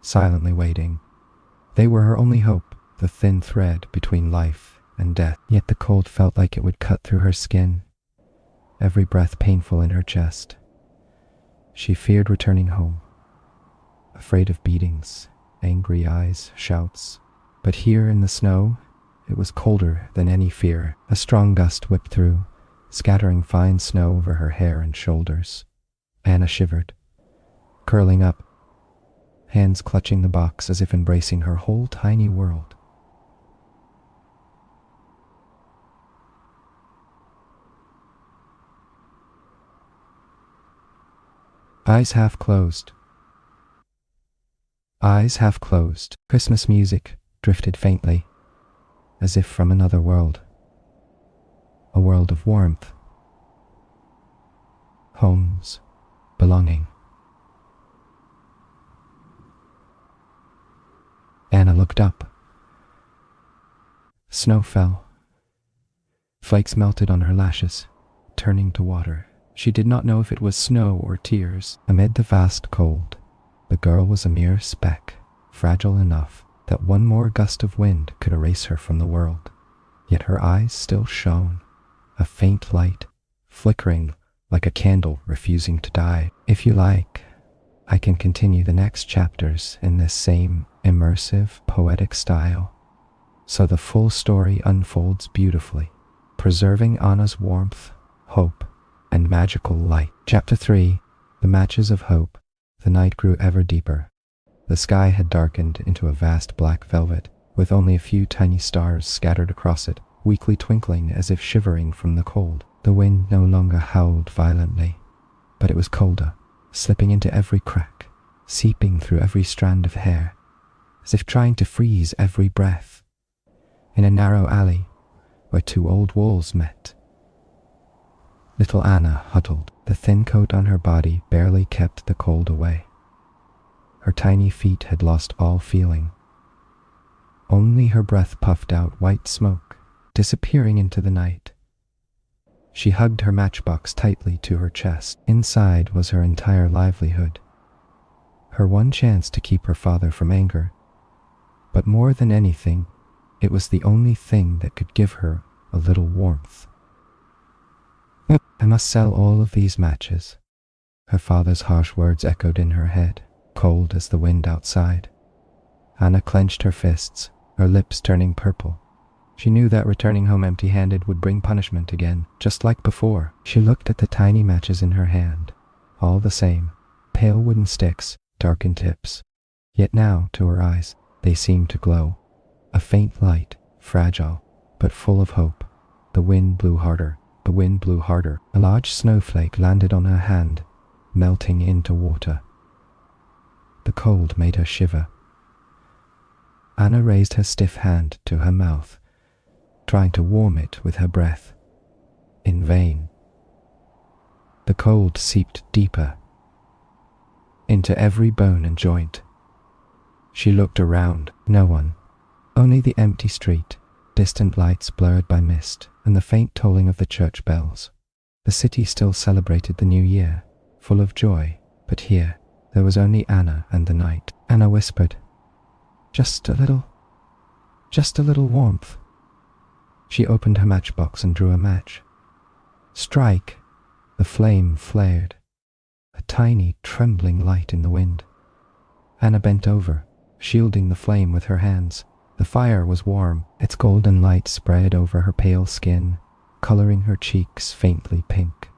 silently waiting. They were her only hope, the thin thread between life and death. Yet the cold felt like it would cut through her skin, every breath painful in her chest. She feared returning home, afraid of beatings, angry eyes, shouts. But here in the snow, it was colder than any fear. A strong gust whipped through, scattering fine snow over her hair and shoulders. Anna shivered, curling up, hands clutching the box as if embracing her whole tiny world. Eyes half closed. Eyes half closed. Christmas music drifted faintly, as if from another world. A world of warmth, homes, belonging. Anna looked up. Snow fell. Flakes melted on her lashes, turning to water. She did not know if it was snow or tears. Amid the vast cold, the girl was a mere speck, fragile enough that one more gust of wind could erase her from the world. Yet her eyes still shone, a faint light, flickering like a candle refusing to die. If you like, I can continue the next chapters in this same immersive, poetic style, so the full story unfolds beautifully, preserving Anna's warmth, hope, and magical light. Chapter 3. The Matches of Hope. The night grew ever deeper. The sky had darkened into a vast black velvet, with only a few tiny stars scattered across it, weakly twinkling as if shivering from the cold. The wind no longer howled violently, but it was colder, slipping into every crack, seeping through every strand of hair, as if trying to freeze every breath. In a narrow alley, where two old walls met, little Anna huddled. The thin coat on her body barely kept the cold away. Her tiny feet had lost all feeling. Only her breath puffed out white smoke, disappearing into the night. She hugged her matchbox tightly to her chest. Inside was her entire livelihood, her one chance to keep her father from anger. But more than anything, it was the only thing that could give her a little warmth. I must sell all of these matches. Her father's harsh words echoed in her head, cold as the wind outside. Anna clenched her fists, her lips turning purple. She knew that returning home empty-handed would bring punishment again, just like before. She looked at the tiny matches in her hand, all the same, pale wooden sticks, darkened tips. Yet now, to her eyes, they seemed to glow. A faint light, fragile, but full of hope. The wind blew harder. The wind blew harder. A large snowflake landed on her hand, melting into water. The cold made her shiver. Anna raised her stiff hand to her mouth, trying to warm it with her breath. In vain. The cold seeped deeper, into every bone and joint. She looked around. No one. Only the empty street, distant lights blurred by mist, and the faint tolling of the church bells. The city still celebrated the new year, full of joy, but here there was only Anna and the night. Anna whispered, just a little warmth." She opened her matchbox and drew a match. Strike! The flame flared, a tiny, trembling light in the wind. Anna bent over, shielding the flame with her hands. The fire was warm, its golden light spread over her pale skin, coloring her cheeks faintly pink.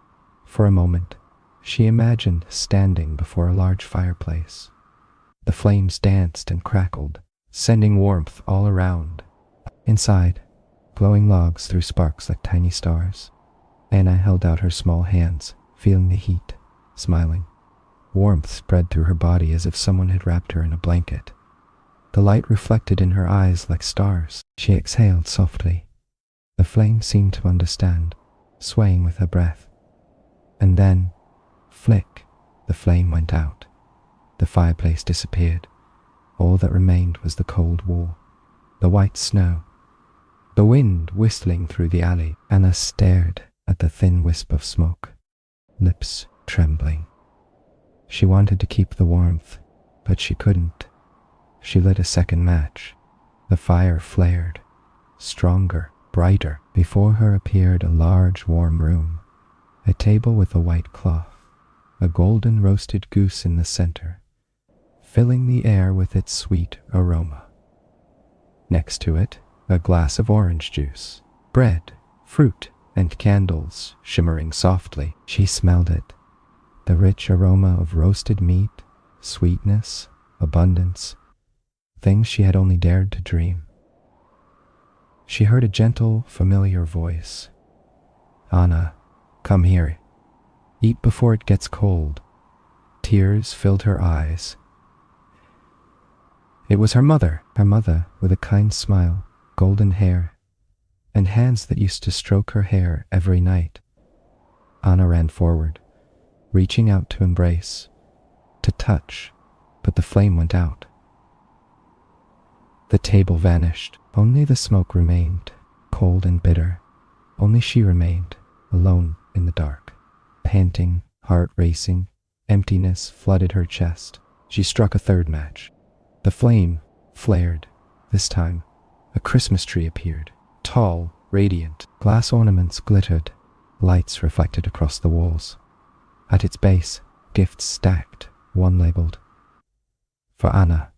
For a moment, she imagined standing before a large fireplace. The flames danced and crackled, sending warmth all around. Inside, glowing logs threw sparks like tiny stars. Anna held out her small hands, feeling the heat, smiling. Warmth spread through her body as if someone had wrapped her in a blanket. the light reflected in her eyes like stars. She exhaled softly. The flame seemed to understand, swaying with her breath. And then, flick, the flame went out. The fireplace disappeared. All that remained was the cold wall, the white snow, the wind whistling through the alley. Anna stared at the thin wisp of smoke, lips trembling. She wanted to keep the warmth, but she couldn't. She lit a second match. The fire flared, stronger, brighter. Before her appeared a large, warm room, a table with a white cloth, a golden roasted goose in the center, filling the air with its sweet aroma. Next to it, a glass of orange juice, bread, fruit, and candles shimmering softly. She smelled it, the rich aroma of roasted meat, sweetness, abundance, things she had only dared to dream. She heard a gentle, familiar voice. "Anna, come here. Eat before it gets cold." Tears filled her eyes. It was her mother with a kind smile, golden hair, and hands that used to stroke her hair every night. Anna ran forward, reaching out to embrace, to touch, but the flame went out. The table vanished. Only the smoke remained, cold and bitter. Only she remained, alone in the dark. Panting, heart racing, emptiness flooded her chest. She struck a third match. The flame flared. This time, a Christmas tree appeared, tall, radiant. Glass ornaments glittered, lights reflected across the walls. At its base, gifts stacked, one labeled, "For Anna."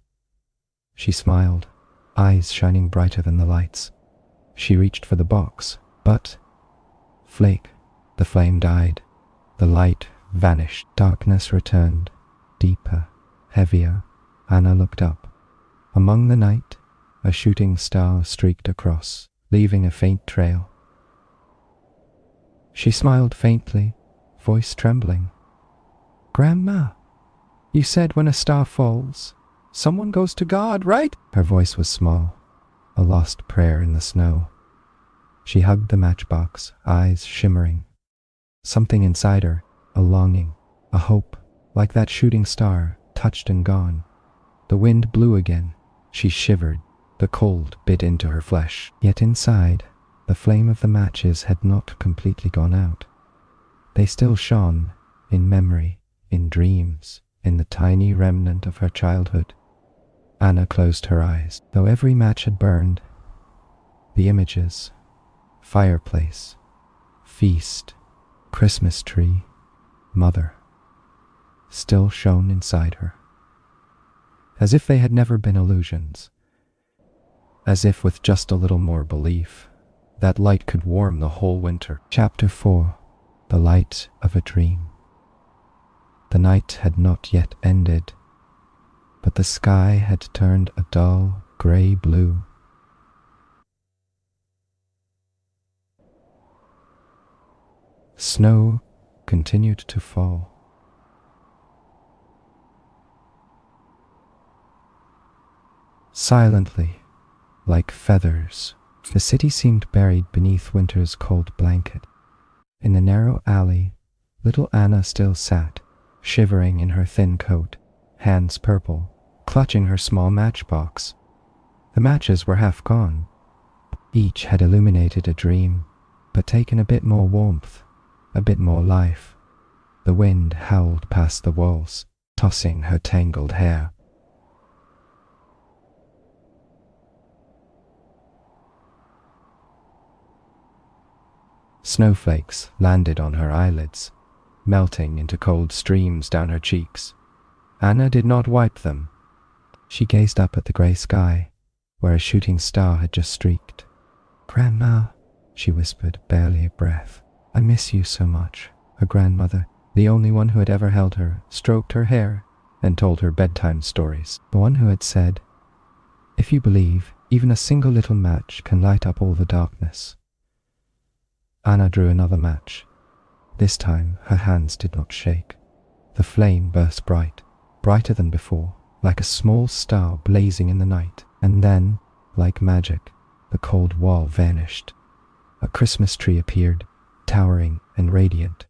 She smiled, eyes shining brighter than the lights. She reached for the box, but, flake, the flame died. The light vanished. Darkness returned, deeper, heavier. Anna looked up. Among the night, a shooting star streaked across, leaving a faint trail. She smiled faintly, voice trembling. "Grandma, you said when a star falls, someone goes to God, right?" Her voice was small, a lost prayer in the snow. She hugged the matchbox, eyes shimmering. Something inside her, a longing, a hope, like that shooting star, touched and gone. The wind blew again. She shivered. The cold bit into her flesh. Yet inside, the flame of the matches had not completely gone out. They still shone, in memory, in dreams, in the tiny remnant of her childhood. Anna closed her eyes. Though every match had burned, the images, fireplace, feast, Christmas tree, mother, still shone inside her. As if they had never been illusions. As if with just a little more belief, that light could warm the whole winter. Chapter 4. The Light of a Dream. The night had not yet ended, but the sky had turned a dull grey blue. Snow continued to fall. Silently, like feathers, the city seemed buried beneath winter's cold blanket. In the narrow alley, little Anna still sat, shivering in her thin coat, hands purple, clutching her small matchbox. The matches were half gone. Each had illuminated a dream, but taken a bit more warmth, a bit more life. The wind howled past the walls, tossing her tangled hair. Snowflakes landed on her eyelids, melting into cold streams down her cheeks. Anna did not wipe them. She gazed up at the grey sky, where a shooting star had just streaked. "Grandma," she whispered, barely a breath. "I miss you so much." Her grandmother, the only one who had ever held her, stroked her hair and told her bedtime stories. The one who had said, "If you believe, even a single little match can light up all the darkness." Anna drew another match. This time her hands did not shake. The flame burst bright, brighter than before, like a small star blazing in the night. And then, like magic, the cold wall vanished. A Christmas tree appeared, towering and radiant.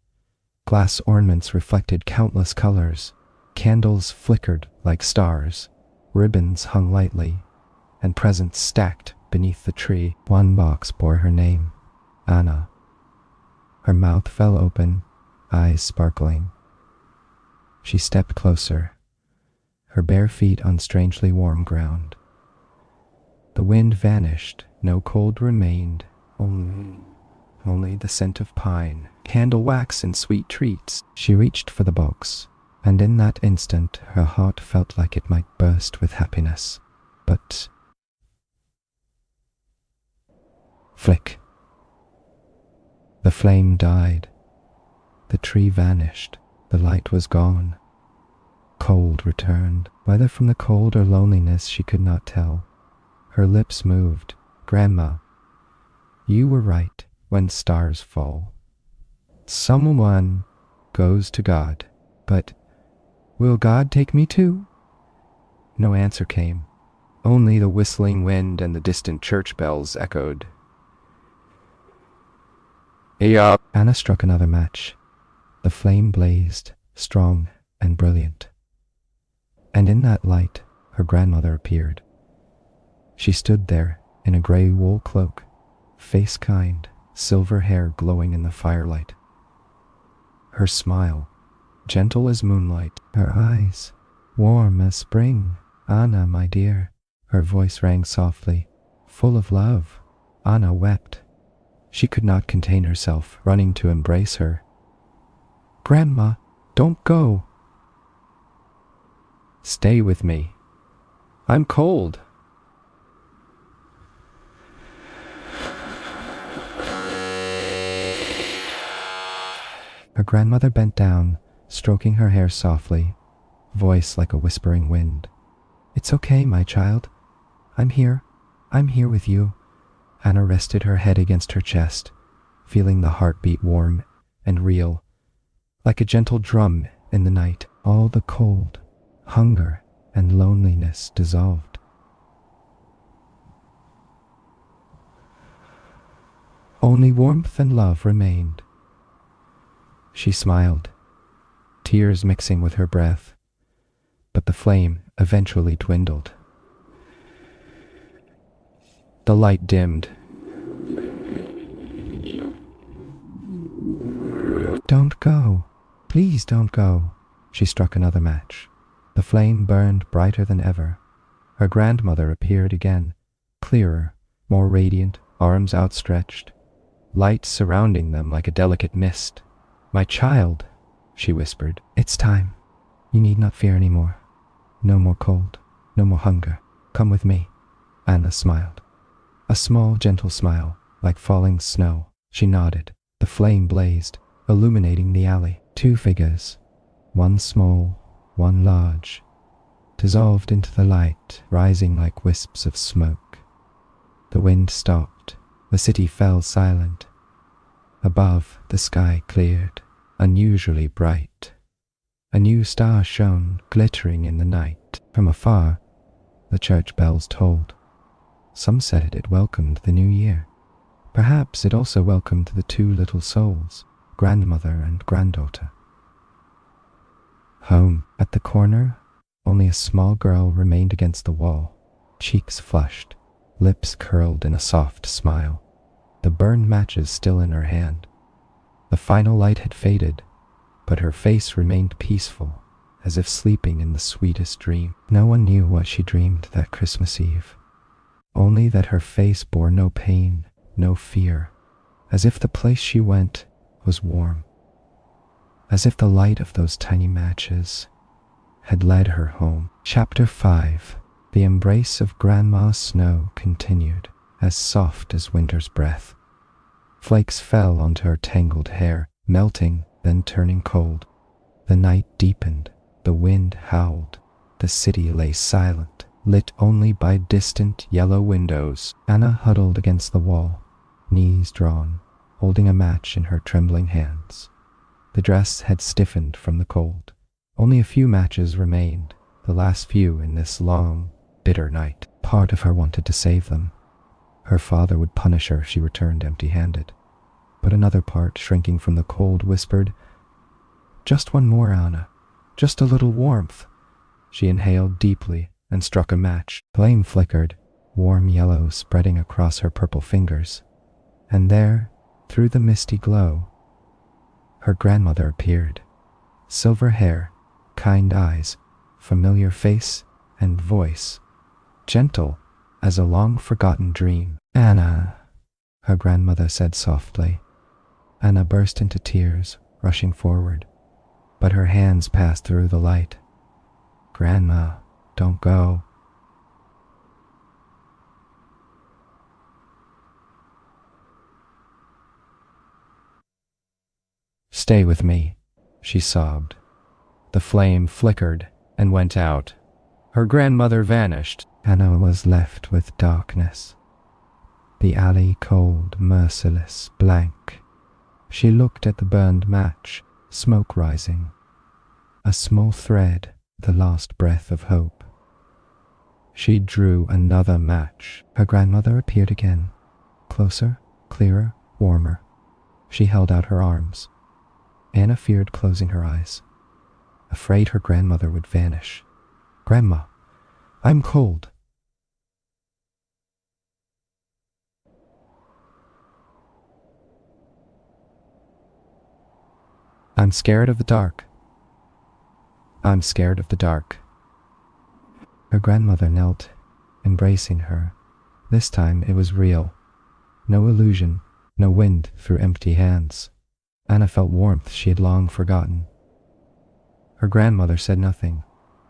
Glass ornaments reflected countless colors. Candles flickered like stars. Ribbons hung lightly, and presents stacked beneath the tree. One box bore her name, Anna. Her mouth fell open, eyes sparkling. She stepped closer, her bare feet on strangely warm ground. The wind vanished, no cold remained, only the scent of pine, candle wax, and sweet treats. She reached for the box, and in that instant her heart felt like it might burst with happiness. But flick. The flame died. The tree vanished. The light was gone. Cold returned, whether from the cold or loneliness she could not tell. Her lips moved. Grandma, you were right. When stars fall, someone goes to God. But will God take me too? No answer came. Only the whistling wind and the distant church bells echoed. Yeah. Anna struck another match. The flame blazed, strong and brilliant. And in that light, her grandmother appeared. She stood there in a gray wool cloak, face kind, silver hair glowing in the firelight. Her smile, gentle as moonlight, her eyes, warm as spring. Anna, my dear. Her voice rang softly, full of love. Anna wept. She could not contain herself, running to embrace her. Grandma, don't go. Stay with me. I'm cold. Her grandmother bent down, stroking her hair softly, voice like a whispering wind. It's okay, my child. I'm here. I'm here with you. Anna rested her head against her chest, feeling the heartbeat warm and real, like a gentle drum in the night. All the cold, hunger, and loneliness dissolved. Only warmth and love remained. She smiled, tears mixing with her breath, but the flame eventually dwindled. The light dimmed. Don't go. Please don't go. She struck another match. The flame burned brighter than ever. Her grandmother appeared again, clearer, more radiant, arms outstretched, light surrounding them like a delicate mist. My child, she whispered, it's time. You need not fear any more. No more cold, no more hunger. Come with me. Anna smiled. A small, gentle smile, like falling snow. She nodded. The flame blazed, illuminating the alley. 2 figures, one small, one large, dissolved into the light, rising like wisps of smoke. The wind stopped. The city fell silent. Above, the sky cleared, unusually bright. A new star shone, glittering in the night. From afar, the church bells tolled. Some said it welcomed the new year. Perhaps it also welcomed the 2 little souls, grandmother and granddaughter. Home. At the corner, only a small girl remained against the wall, cheeks flushed, lips curled in a soft smile, the burned matches still in her hand. The final light had faded, but her face remained peaceful, as if sleeping in the sweetest dream. No one knew what she dreamed that Christmas Eve, only that her face bore no pain, no fear, as if the place she went was warm, as if the light of those tiny matches had led her home. Chapter 5. The embrace of Grandma Snow continued, as soft as winter's breath. Flakes fell onto her tangled hair, melting, then turning cold. The night deepened, the wind howled, the city lay silent, lit only by distant yellow windows. Anna huddled against the wall, knees drawn, holding a match in her trembling hands. The dress had stiffened from the cold. Only a few matches remained, the last few in this long, bitter night. Part of her wanted to save them. Her father would punish her if she returned empty-handed. But another part, shrinking from the cold, whispered, "Just one more, Anna. Just a little warmth." She inhaled deeply and struck a match. Flame flickered, warm yellow spreading across her purple fingers. And there, through the misty glow, her grandmother appeared. Silver hair, kind eyes, familiar face and voice, gentle as a long-forgotten dream. "Anna," her grandmother said softly. Anna burst into tears, rushing forward, but her hands passed through the light. "Grandma, don't go." "Stay with me," she sobbed. The flame flickered and went out. Her grandmother vanished. Anna was left with darkness. The alley cold, merciless, blank. She looked at the burned match, smoke rising. A small thread, the last breath of hope. She drew another match. Her grandmother appeared again. Closer, clearer, warmer. She held out her arms. Anna feared closing her eyes, afraid her grandmother would vanish. "Grandma, I'm cold." "I'm scared of the dark." "I'm scared of the dark." Her grandmother knelt, embracing her. This time it was real. No illusion, no wind through empty hands. Anna felt warmth she had long forgotten. Her grandmother said nothing,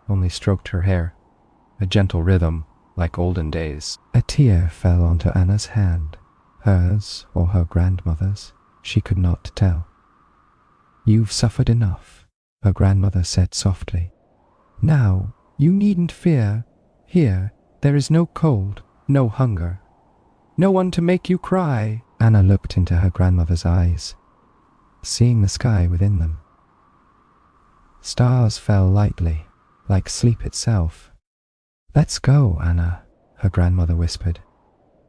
only stroked her hair, a gentle rhythm like olden days. A tear fell onto Anna's hand, hers or her grandmother's, she could not tell. "You've suffered enough," her grandmother said softly. "Now, you needn't fear. Here, there is no cold, no hunger. No one to make you cry." Anna looked into her grandmother's eyes, seeing the sky within them. Stars fell lightly, like sleep itself. "Let's go, Anna," her grandmother whispered.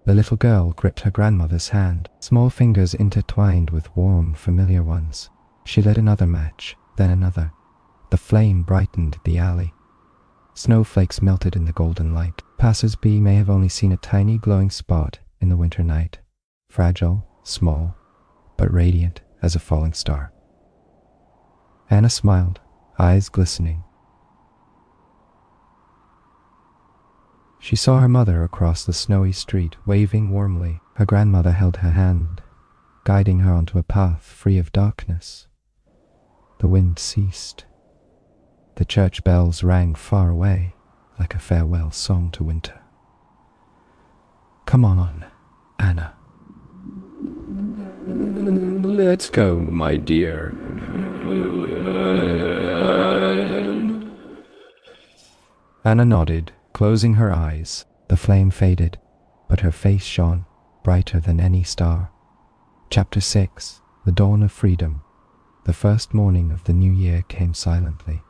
The little girl gripped her grandmother's hand, small fingers intertwined with warm, familiar ones. She lit another match, then another. The flame brightened the alley. Snowflakes melted in the golden light. Passers-by may have only seen a tiny glowing spot in the winter night, fragile, small, but radiant as a falling star. Anna smiled, eyes glistening. She saw her mother across the snowy street, waving warmly. Her grandmother held her hand, guiding her onto a path free of darkness. The wind ceased. The church bells rang far away, like a farewell song to winter. "Come on, Anna." "Let's go, my dear." Anna nodded, closing her eyes. The flame faded, but her face shone, brighter than any star. Chapter 6. The Dawn of Freedom. The first morning of the new year came silently.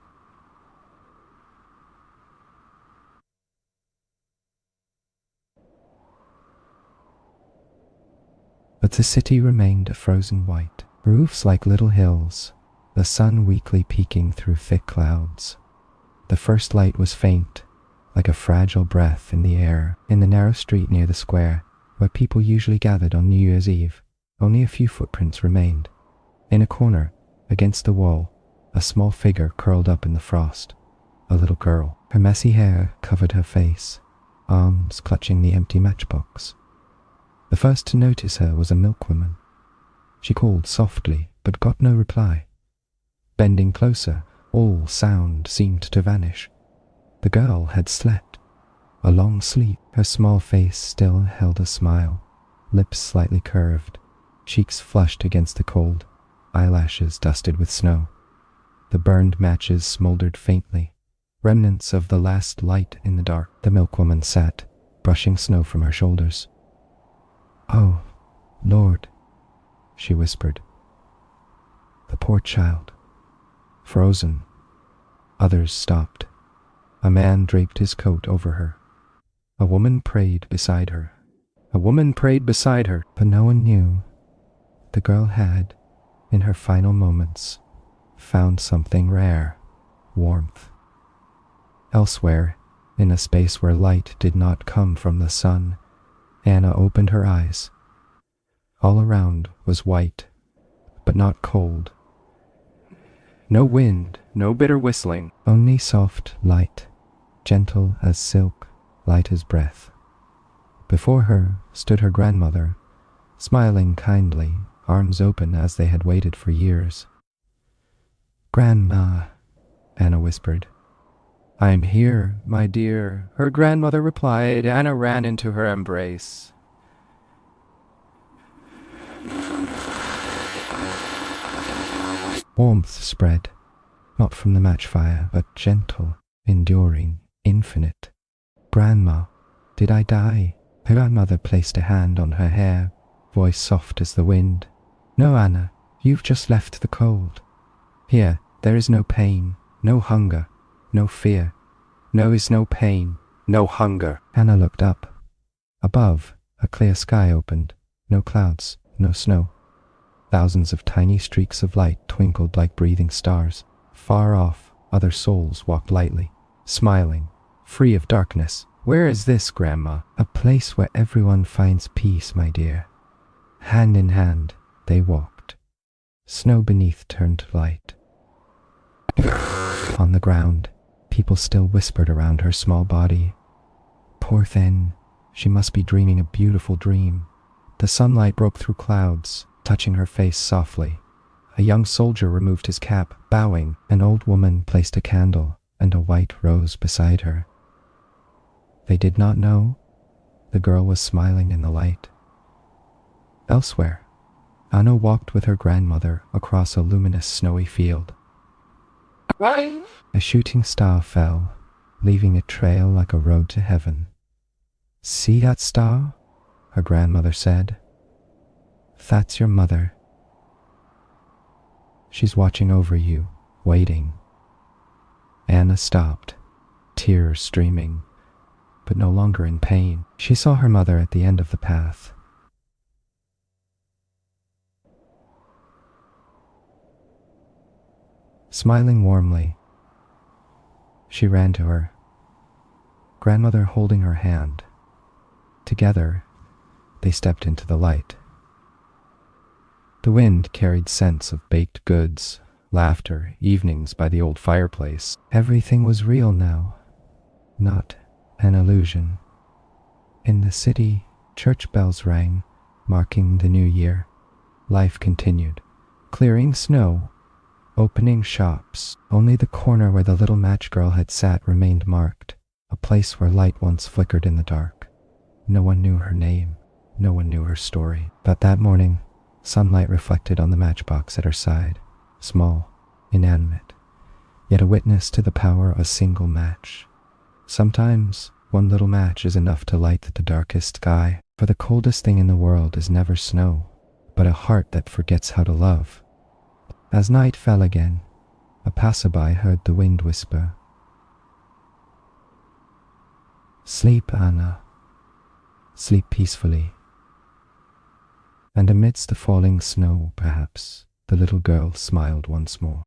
But the city remained a frozen white, roofs like little hills, the sun weakly peeking through thick clouds. The first light was faint, like a fragile breath in the air. In the narrow street near the square, where people usually gathered on New Year's Eve, only a few footprints remained. In a corner, against the wall, a small figure curled up in the frost. A little girl. Her messy hair covered her face, arms clutching the empty matchbox. The first to notice her was a milkwoman. She called softly, but got no reply. Bending closer, all sound seemed to vanish. The girl had slept, a long sleep. Her small face still held a smile, lips slightly curved, cheeks flushed against the cold, eyelashes dusted with snow. The burned matches smoldered faintly, remnants of the last light in the dark. The milkwoman sat, brushing snow from her shoulders. "Oh, Lord," she whispered. The poor child. Frozen. Others stopped. A man draped his coat over her. A woman prayed beside her. A woman prayed beside her, but no one knew. The girl had, in her final moments, found something rare, warmth. Elsewhere, in a space where light did not come from the sun, Anna opened her eyes. All around was white, but not cold. No wind, no bitter whistling, only soft light, gentle as silk, light as breath. Before her stood her grandmother, smiling kindly, arms open as they had waited for years. "Grandma," Anna whispered. "I'm here, my dear," her grandmother replied. Anna ran into her embrace. Warmth spread, not from the match fire, but gentle, enduring, infinite. "Grandma, did I die?" Her grandmother placed a hand on her hair, voice soft as the wind. "No, Anna, you've just left the cold. Here, there is no pain, no hunger, no fear. No is no pain, no hunger." Anna looked up. Above, a clear sky opened. No clouds, no snow. Thousands of tiny streaks of light twinkled like breathing stars. Far off, other souls walked lightly, smiling, free of darkness. "Where is this, Grandma?" "A place where everyone finds peace, my dear." Hand in hand, they walked. Snow beneath turned to light. On the ground, people still whispered around her small body. Poor thing, she must be dreaming a beautiful dream. The sunlight broke through clouds, touching her face softly. A young soldier removed his cap, bowing. An old woman placed a candle and a white rose beside her. They did not know the girl was smiling in the light. Elsewhere, Anna walked with her grandmother across a luminous snowy field. A shooting star fell, leaving a trail like a road to heaven. "See that star?" her grandmother said. "That's your mother. She's watching over you, waiting." Anna stopped, tears streaming, but no longer in pain. She saw her mother at the end of the path. Smiling warmly, she ran to her, grandmother holding her hand. Together, they stepped into the light. The wind carried scents of baked goods, laughter, evenings by the old fireplace. Everything was real now, not an illusion. In the city, church bells rang, marking the new year. Life continued, clearing snow, opening shops. Only the corner where the little match girl had sat remained marked, a place where light once flickered in the dark. No one knew her name, no one knew her story. But that morning, sunlight reflected on the matchbox at her side, small, inanimate, yet a witness to the power of a single match. Sometimes, one little match is enough to light the darkest sky, for the coldest thing in the world is never snow, but a heart that forgets how to love. As night fell again, a passerby heard the wind whisper, "Sleep, Anna. Sleep peacefully." And amidst the falling snow, perhaps, the little girl smiled once more.